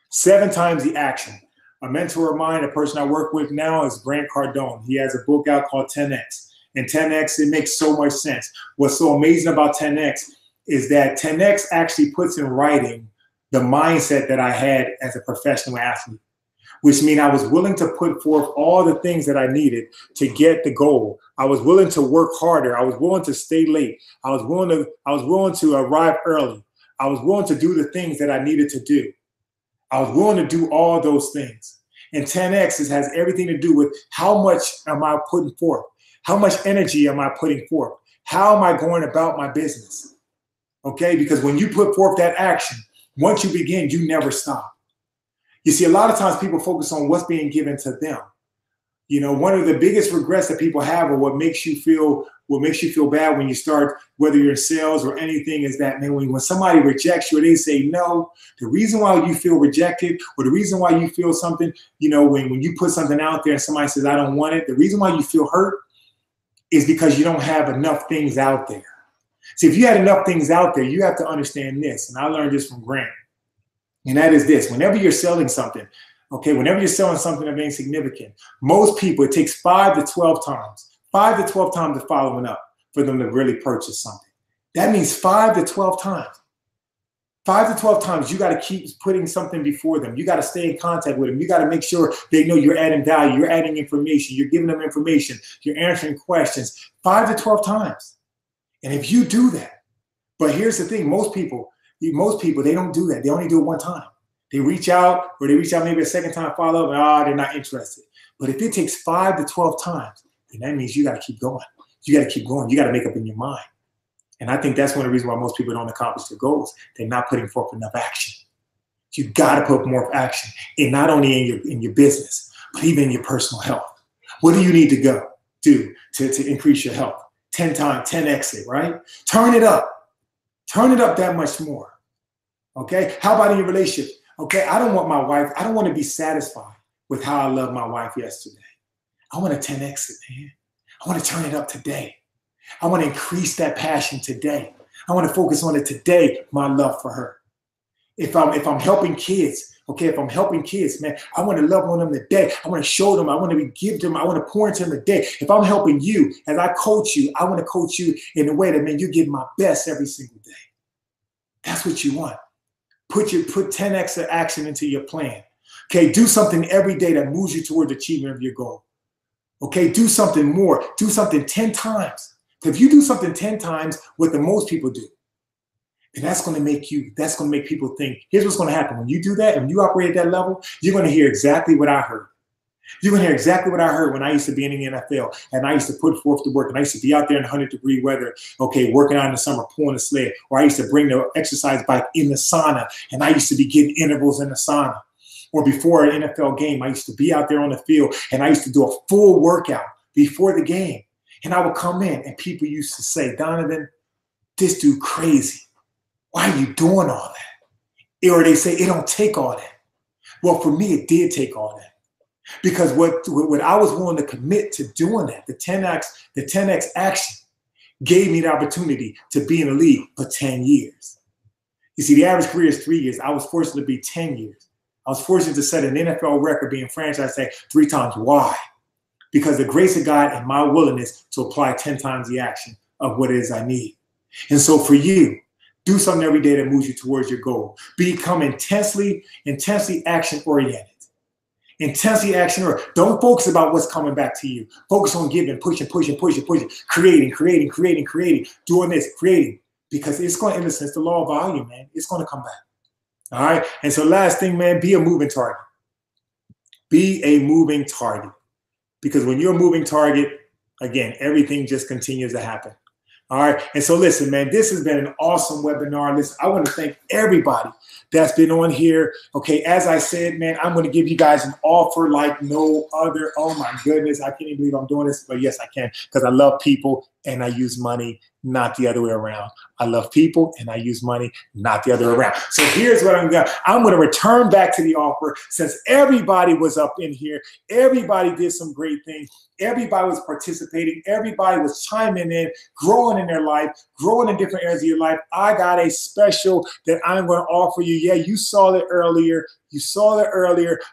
7 times the action. A mentor of mine, a person I work with now, is Grant Cardone. He has a book out called 10X. And 10X, it makes so much sense. What's so amazing about 10X is that 10X actually puts in writing the mindset that I had as a professional athlete, which means I was willing to put forth all the things that I needed to get the goal. I was willing to work harder. I was willing to stay late. I was willing to arrive early. I was willing to do the things that I needed to do. I was willing to do all those things. And 10X has everything to do with how much am I putting forth? How much energy am I putting forth? How am I going about my business? Okay, because when you put forth that action, once you begin, you never stop. You see, a lot of times people focus on what's being given to them. You know, one of the biggest regrets that people have, or what makes you feel bad when you start, whether you're in sales or anything, is that, man, when somebody rejects you or they say no, the reason why you feel rejected, or the reason why you feel something, you know, when you put something out there and somebody says, I don't want it, the reason why you feel hurt is because you don't have enough things out there. See, if you had enough things out there, you have to understand this. And I learned this from Grant. And that is this: whenever you're selling something, okay, whenever you're selling something of insignificant, most people, it takes 5 to 12 times of following up for them to really purchase something. That means 5 to 12 times. 5 to 12 times, you got to keep putting something before them. You got to stay in contact with them. You got to make sure they know you're adding value, you're adding information, you're giving them information, you're answering questions 5 to 12 times. And if you do that, but here's the thing, most people, they don't do that. They only do it one time. They reach out, or they reach out maybe a second time, follow up, and they're not interested. But if it takes 5 to 12 times, then that means you got to keep going. You got to keep going. You got to make up in your mind. And I think that's one of the reasons why most people don't accomplish their goals. They're not putting forth enough action. You got to put more action, and not only in your business, but even in your personal health. What do you need to do to increase your health? 10x it, right? Turn it up. Turn it up that much more. Okay? How about in your relationship? Okay, I don't want to be satisfied with how I loved my wife yesterday. I want to 10x it, man. I want to turn it up today. I want to increase that passion today. I want to focus on it today, my love for her. If I'm helping kids, okay, if I'm helping kids, man, I want to love on them today. I want to show them. I want to give them. I want to pour into them today. If I'm helping you, as I coach you, I want to coach you in a way that, man, you give my best every single day. That's what you want. Put 10x of action into your plan. Okay, do something every day that moves you towards achievement of your goal. Okay, do something more. Do something 10 times. If you do something 10 times, what the most people do, and that's going to make people think, here's what's going to happen. When you do that, and you operate at that level, you're going to hear exactly what I heard. You're going to hear exactly what I heard when I used to be in the NFL, and I used to put forth the work, and I used to be out there in 100-degree weather, okay, working out in the summer, pulling a sled, or I used to bring the exercise bike in the sauna, and I used to be getting intervals in the sauna. Or before an NFL game, I used to be out there on the field, and I used to do a full workout before the game. And I would come in, and people used to say, Donovan, this dude crazy. Why are you doing all that? Or they say, it don't take all that. Well, for me, it did take all that. Because what I was willing to commit to doing that, the 10x action, gave me the opportunity to be in the league for 10 years. You see, the average career is 3 years. I was fortunate to be 10 years. I was fortunate to set an NFL record being franchised tag 3 times. Why? Because the grace of God and my willingness to apply 10 times the action of what it is I need. And so for you, do something every day that moves you towards your goal. Become intensely action-oriented. Intensely action-oriented. Don't focus about what's coming back to you. Focus on giving, pushing, creating, doing this, creating. Because it's going to, in a sense, the law of volume, man. It's going to come back. All right? And so last thing, man, be a moving target. Be a moving target. Because when you're a moving target, again, everything just continues to happen. All right. And so listen, man, this has been an awesome webinar. Listen, I want to thank everybody that's been on here. Okay. As I said, man, I'm going to give you guys an offer like no other. Oh my goodness. I can't even believe I'm doing this, but yes, I can, because I love people and I use money, not the other way around. I love people and I use money, not the other way around. So here's what I'm going to return back to the offer. Since everybody was up in here, everybody did some great things. Everybody was participating. Everybody was chiming in, growing in their life, growing in different areas of your life. I got a special that I'm going to offer you. Yeah, you saw it earlier.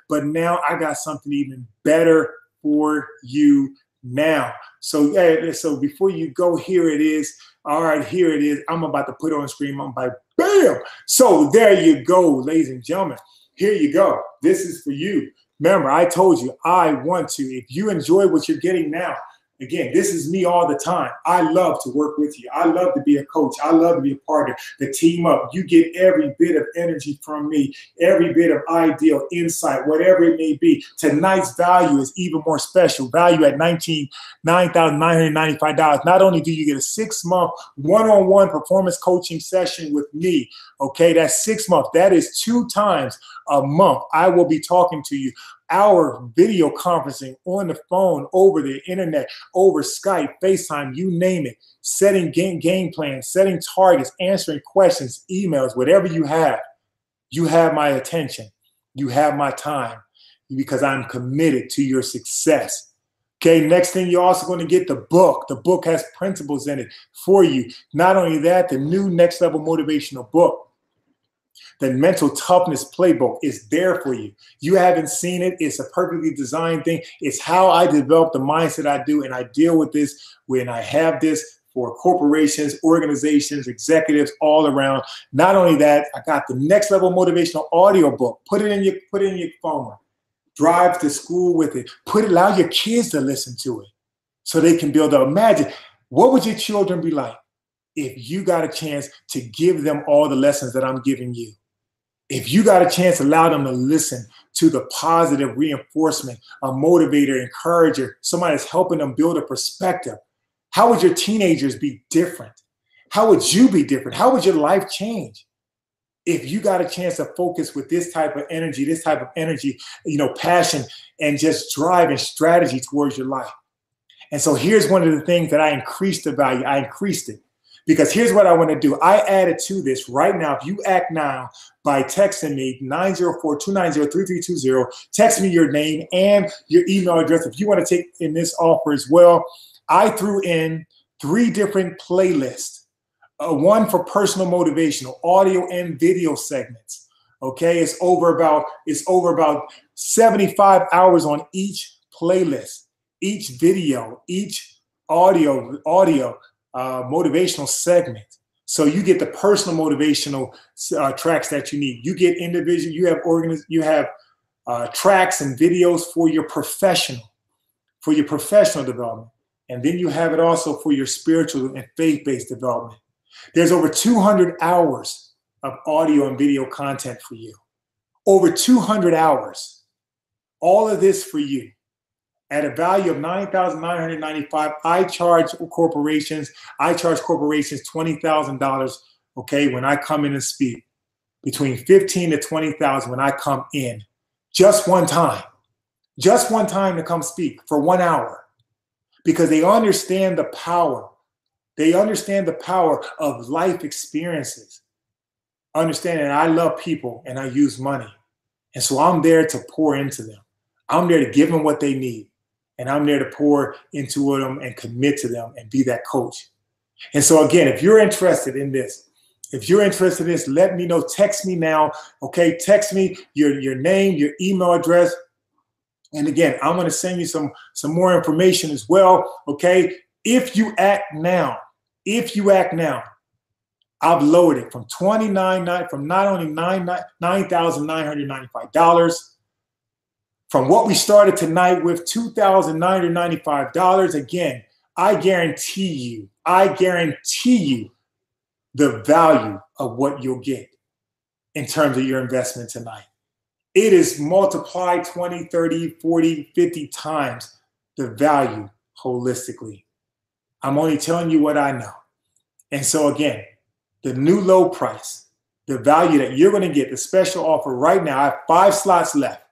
But now I got something even better for you now. So yeah, so before you go, here it is. All right, here it is. I'm about to put it on the screen. I'm like, bam. So there you go, ladies and gentlemen. Here you go. This is for you. Remember, I told you I want to. If you enjoy what you're getting now, again, this is me all the time. I love to work with you. I love to be a coach. I love to be a partner, the team up. You get every bit of energy from me, every bit of ideal insight, whatever it may be. Tonight's value is even more special. Value at $9,995. Not only do you get a 6-month one-on-one performance coaching session with me, okay, that's 6 months. That is 2 times a month. I will be talking to you. Our video conferencing on the phone, over the internet, over Skype, FaceTime, you name it, setting game plans, setting targets, answering questions, emails, whatever you have my attention. You have my time because I'm committed to your success. Okay, next thing, you're also going to get the book. The book has principles in it for you. Not only that, the new Next Level Motivational book, the Mental Toughness Playbook, is there for you. You haven't seen it. It's a perfectly designed thing. It's how I develop the mindset I do, and I deal with this when I have this for corporations, organizations, executives all around. Not only that, I got the Next Level Motivational audio book. Put it in your phone. Drive to school with it. Allow your kids to listen to it so they can build up. Imagine, what would your children be like if you got a chance to give them all the lessons that I'm giving you? If you got a chance to allow them to listen to the positive reinforcement, a motivator, encourager, somebody that's helping them build a perspective, how would your teenagers be different? How would you be different? How would your life change if you got a chance to focus with this type of energy, passion, and just drive and strategy towards your life? And so here's one of the things that I increased the value. I increased it. Because here's what I want to do. I added to this right now. If you act now by texting me 904-290-3320, text me your name and your email address if you want to take in this offer as well. I threw in 3 different playlists. One for personal motivational, audio and video segments. Okay, it's over about 75 hours on each playlist, each video, each audio motivational segment. So you get the personal motivational tracks that you need. You get individual, you have tracks and videos for your professional development. And then you have it also for your spiritual and faith-based development. There's over 200 hours of audio and video content for you. Over 200 hours. All of this for you. At a value of $9,995, I charge corporations $20,000, okay, when I come in and speak. Between $15,000 to $20,000 when I come in. Just one time. Just one time to come speak for 1 hour. Because they understand the power. They understand the power of life experiences. Understanding that I love people and I use money. And so I'm there to pour into them. I'm there to give them what they need. And I'm there to pour into them and commit to them and be that coach. And so again, if you're interested in this, let me know. Text me now. Okay, text me your name, your email address. And again, I'm going to send you some more information as well. Okay, if you act now, I've lowered it from not only $9,995, from what we started tonight with $2,995. Again, I guarantee you the value of what you'll get in terms of your investment tonight. It is multiplied 20, 30, 40, 50 times the value holistically. I'm only telling you what I know. And so again, the new low price, the value that you're going to get, the special offer right now, I have 5 slots left.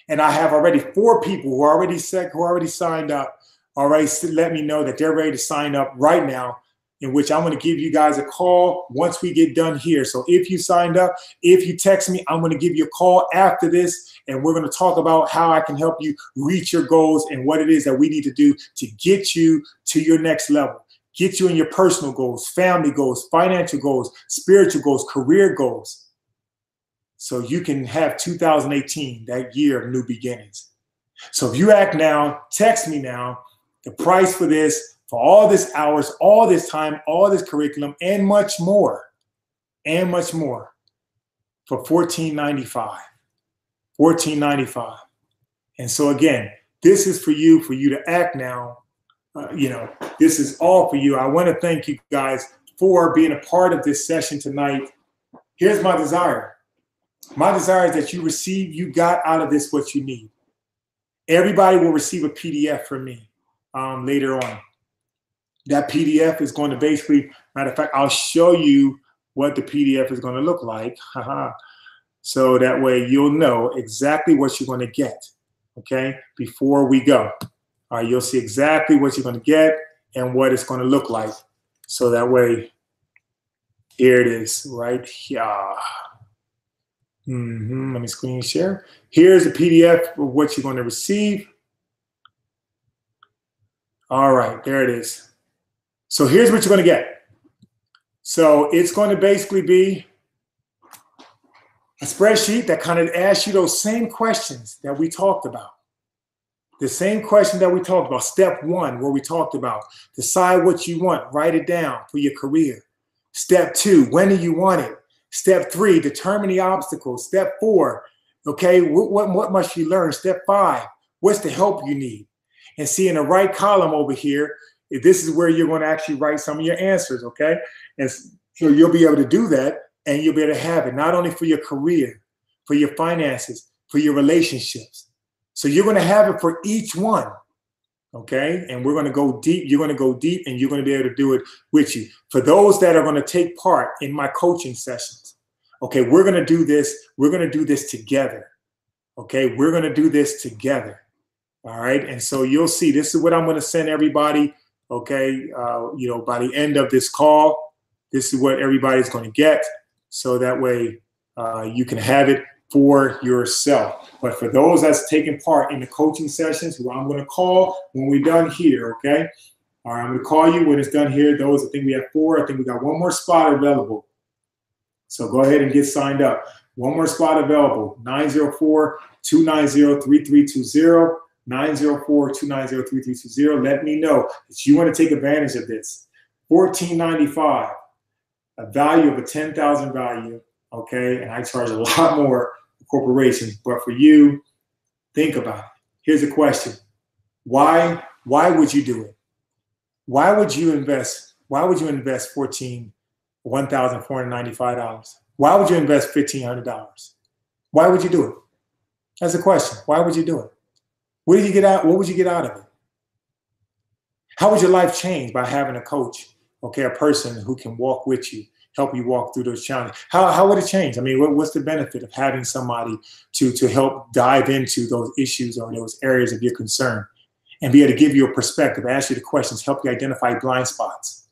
And I have already 4 people who already signed up, already let me know that they're ready to sign up right now, in which I'm going to give you guys a call once we get done here. So if you signed up, if you text me, I'm going to give you a call after this, and we're going to talk about how I can help you reach your goals and what it is that we need to do to get you to your next level, get you in your personal goals, family goals, financial goals, spiritual goals, career goals. So you can have 2018, that year of new beginnings. So if you act now, text me now, the price for this, for all this hours, all this time, all this curriculum, and much more, for $14.95. $14.95. And so again, this is for you to act now. This is all for you. I want to thank you guys for being a part of this session tonight. Here's my desire. My desire is that you got out of this what you need. Everybody will receive a PDF from me later on. That PDF is going to basically, matter of fact, I'll show you what the PDF is going to look like. So that way you'll know exactly what you're going to get, okay, before we go. All right, you'll see exactly what you're going to get and what it's going to look like. So that way, here it is right here. Let me screen share. Here's the PDF of what you're going to receive. All right, there it is. So here's what you're going to get. So it's going to basically be a spreadsheet that kind of asks you those same questions that we talked about. The same question that we talked about. Step 1, where we talked about decide what you want, write it down for your career. Step 2, when do you want it? Step 3, determine the obstacles. Step 4, okay, what must you learn? Step 5, what's the help you need? And see in the right column over here, this is where you're going to actually write some of your answers, okay? And so you'll be able to do that, and you'll be able to have it, not only for your career, for your finances, for your relationships. So you're going to have it for each one, okay? And we're going to go deep. You're going to go deep, and you're going to be able to do it with you. For those that are going to take part in my coaching sessions, okay, we're going to do this. We're going to do this together, okay? We're going to do this together, all right? And so you'll see this is what I'm going to send everybody, okay? By the end of this call, this is what everybody's going to get. So that way you can have it for yourself. But for those that's taking part in the coaching sessions, who I'm going to call when we're done here, okay? All right, I'm going to call you when it's done here. Those, I think we have 4. I think we got 1 more spot available. So go ahead and get signed up. 1 more spot available, 904-290-3320, 904-290-3320. Let me know that you want to take advantage of this. $14.95. a value of a 10,000 value, okay? And I charge a lot more for corporations, but for you, think about it. Here's a question. Why would you do it? Why would you invest $1,495? Why would you invest $1,500? Why would you do it? That's a question. Why would you do it? What did you get out? What would you get out of it? How would your life change by having a coach, okay, a person who can walk with you, help you walk through those challenges? How would it change? I mean, what's the benefit of having somebody to help dive into those issues or those areas of your concern and be able to give you a perspective, ask you the questions, help you identify blind spots,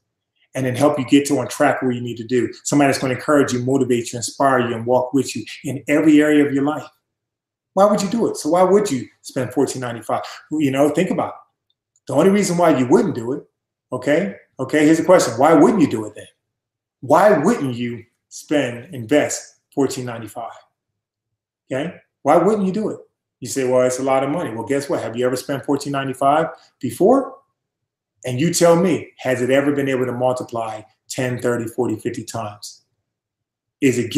and then help you get on track where you need to do? Somebody that's going to encourage you, motivate you, inspire you, and walk with you in every area of your life. Why would you do it? So why would you spend $1,495? You know, think about it. The only reason why you wouldn't do it, okay, here's the question. Why wouldn't you do it then? Why wouldn't you invest $1,495? Okay, why wouldn't you do it? You say, well, it's a lot of money. Well, guess what? Have you ever spent $1,495 before? And you tell me, has it ever been able to multiply 10, 30, 40, 50 times? Is it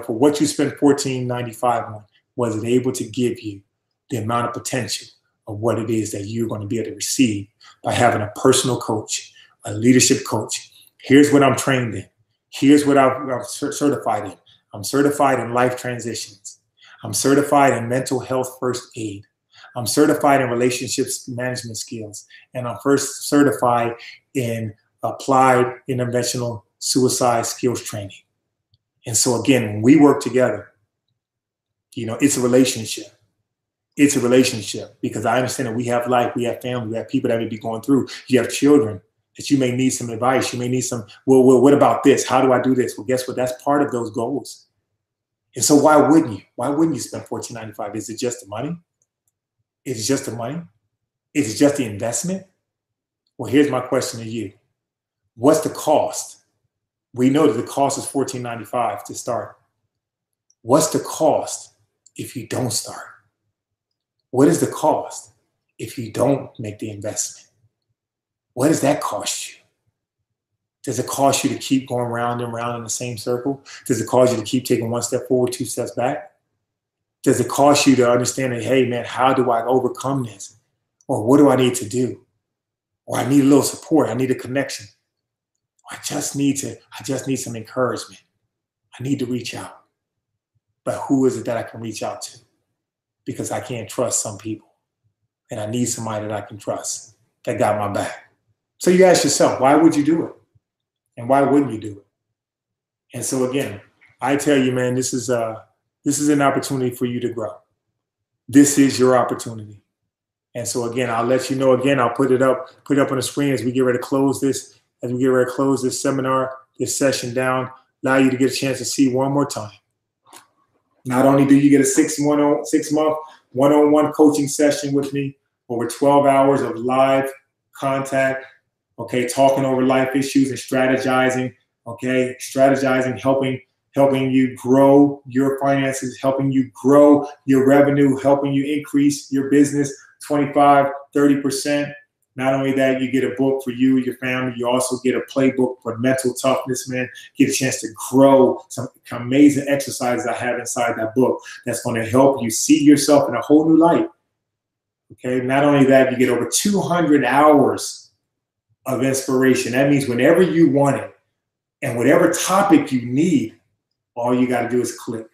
for what you spent $1,495 on, was it able to give you the amount of potential of what it is that you're going to be able to receive by having a personal coach, a leadership coach? Here's what I'm trained in. Here's what I'm certified in. I'm certified in life transitions. I'm certified in mental health first aid. I'm certified in relationships management skills. And I'm first certified in applied interventional suicide skills training. And so again, when we work together, it's a relationship. It's a relationship because I understand that we have life, we have family, we have people that may be going through. You have children that you may need some advice. You may need some, well, what about this? How do I do this? Well, guess what? That's part of those goals. And so why wouldn't you? Why wouldn't you spend $1,495? Is it just the money? Is it just the money? Is it just the investment? Well, here's my question to you. What's the cost? We know that the cost is $1,495 to start. What's the cost if you don't start? What is the cost if you don't make the investment? What does that cost you? Does it cost you to keep going round and round in the same circle? Does it cause you to keep taking one step forward, two steps back? Does it cost you to understand that, hey, man, how do I overcome this? Or what do I need to do? Or I need a little support. I need a connection. I just need some encouragement. I need to reach out. But who is it that I can reach out to? Because I can't trust some people. And I need somebody that I can trust that got my back. So you ask yourself, why would you do it? And why wouldn't you do it? And so again, I tell you, man, this is an opportunity for you to grow. This is your opportunity. And so again, I'll let you know again, I'll put it up on the screen as we get ready to close this, seminar, this session down, allow you to get a chance to see one more time. Not only do you get a 6-month one-on-one coaching session with me, over 12 hours of live contact, okay, talking over life issues and strategizing, okay, helping you grow your finances, helping you grow your revenue, helping you increase your business 25, 30%. Not only that, you get a book for you and your family. You also get a playbook for mental toughness, man. Get a chance to grow some amazing exercises I have inside that book that's going to help you see yourself in a whole new light. Okay. Not only that, you get over 200 hours of inspiration. That means whenever you want it and whatever topic you need, all you got to do is click.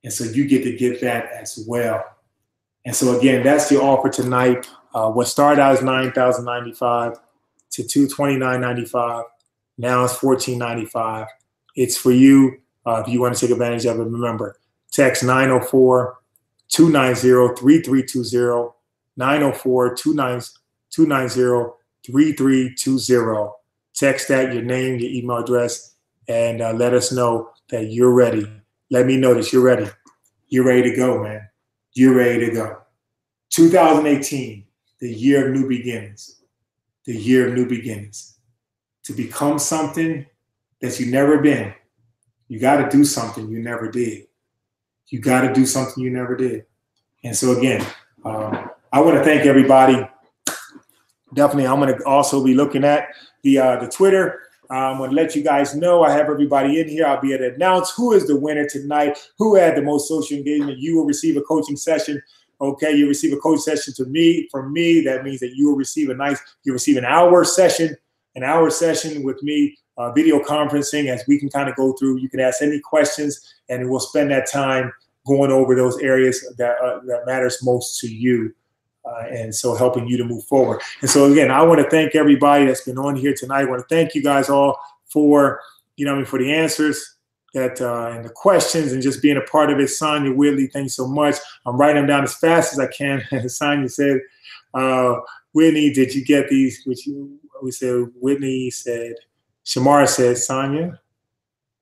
And so you get to get that as well. And so again, that's the offer tonight. What started out as $9,095 to $229.95. Now it's $1,495. It's for you if you want to take advantage of it. Remember, text 904-290-3320, 904-290-3320. Text that, your name, your email address, and let us know that you're ready. Let me know that you're ready. You're ready to go, man. You're ready to go. 2018, the year of new beginnings. The year of new beginnings. To become something that you've never been, you got to do something you never did. You got to do something you never did. And so again, I want to thank everybody. Definitely, I'm going to also be looking at the Twitter I'm going to let you guys know. I have everybody in here. I'll be able to announce who is the winner tonight, who had the most social engagement. You will receive a coaching session. Okay, you receive a coach session from me. That means that you will receive an hour session with me, video conferencing, as we can kind of go through. You can ask any questions, and we'll spend that time going over those areas that matters most to you. And so helping you to move forward. And so again, I want to thank everybody that's been on here tonight. I want to thank you guys all for, for the answers that and the questions and just being a part of it. Sonia Whitley, thanks so much. I'm writing them down as fast as I can. Sonia said, Whitney, did you get these? We said, Whitney said, Shamara said, Sonia,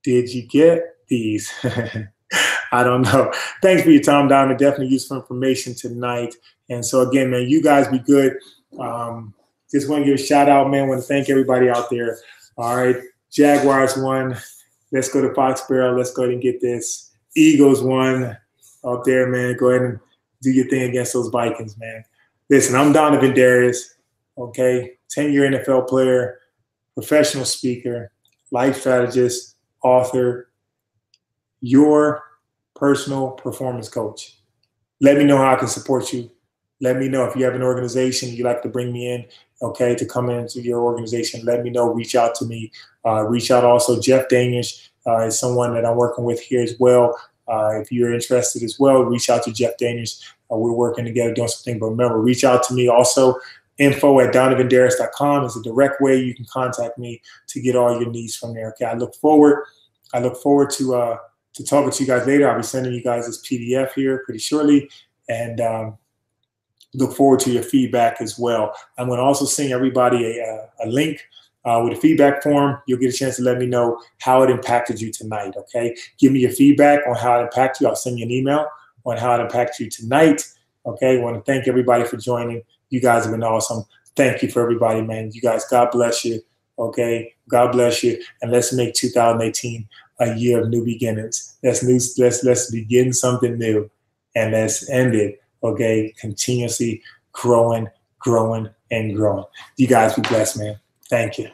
did you get these? I don't know. Thanks for your time, Diamond. Definitely useful information tonight. And so again, man, you guys be good. Just want to give a shout out, man. Want to thank everybody out there. All right. Jaguars won. Let's go to Foxborough. Let's go ahead and get this. Eagles won up there, man. Go ahead and do your thing against those Vikings, man. Listen, I'm Donovin Darius. Okay. 10-year NFL player, professional speaker, life strategist, author, your personal performance coach. Let me know how I can support you. Let me know if you have an organization you'd like to bring me in, okay, to come into your organization. Let me know. Reach out to me. Reach out also. Jeff Danish is someone that I'm working with here as well. If you're interested as well, reach out to Jeff Danish. We're working together doing something. But remember, reach out to me also. info@donovindarius.com is a direct way you can contact me to get all your needs from there. Okay, I look forward to talking to you guys later. I'll be sending you guys this PDF here pretty shortly, and look forward to your feedback as well. I'm going to also send everybody a link with a feedback form. You'll get a chance to let me know how it impacted you tonight, okay? Give me your feedback on how it impacted you. I'll send you an email on how it impacted you tonight, okay? I want to thank everybody for joining. You guys have been awesome. Thank you for everybody, man. You guys, God bless you, okay? God bless you, and let's make 2018 a year of new beginnings. Let's begin something new, and let's end it, okay? Continuously growing, and growing. You guys be blessed, man. Thank you.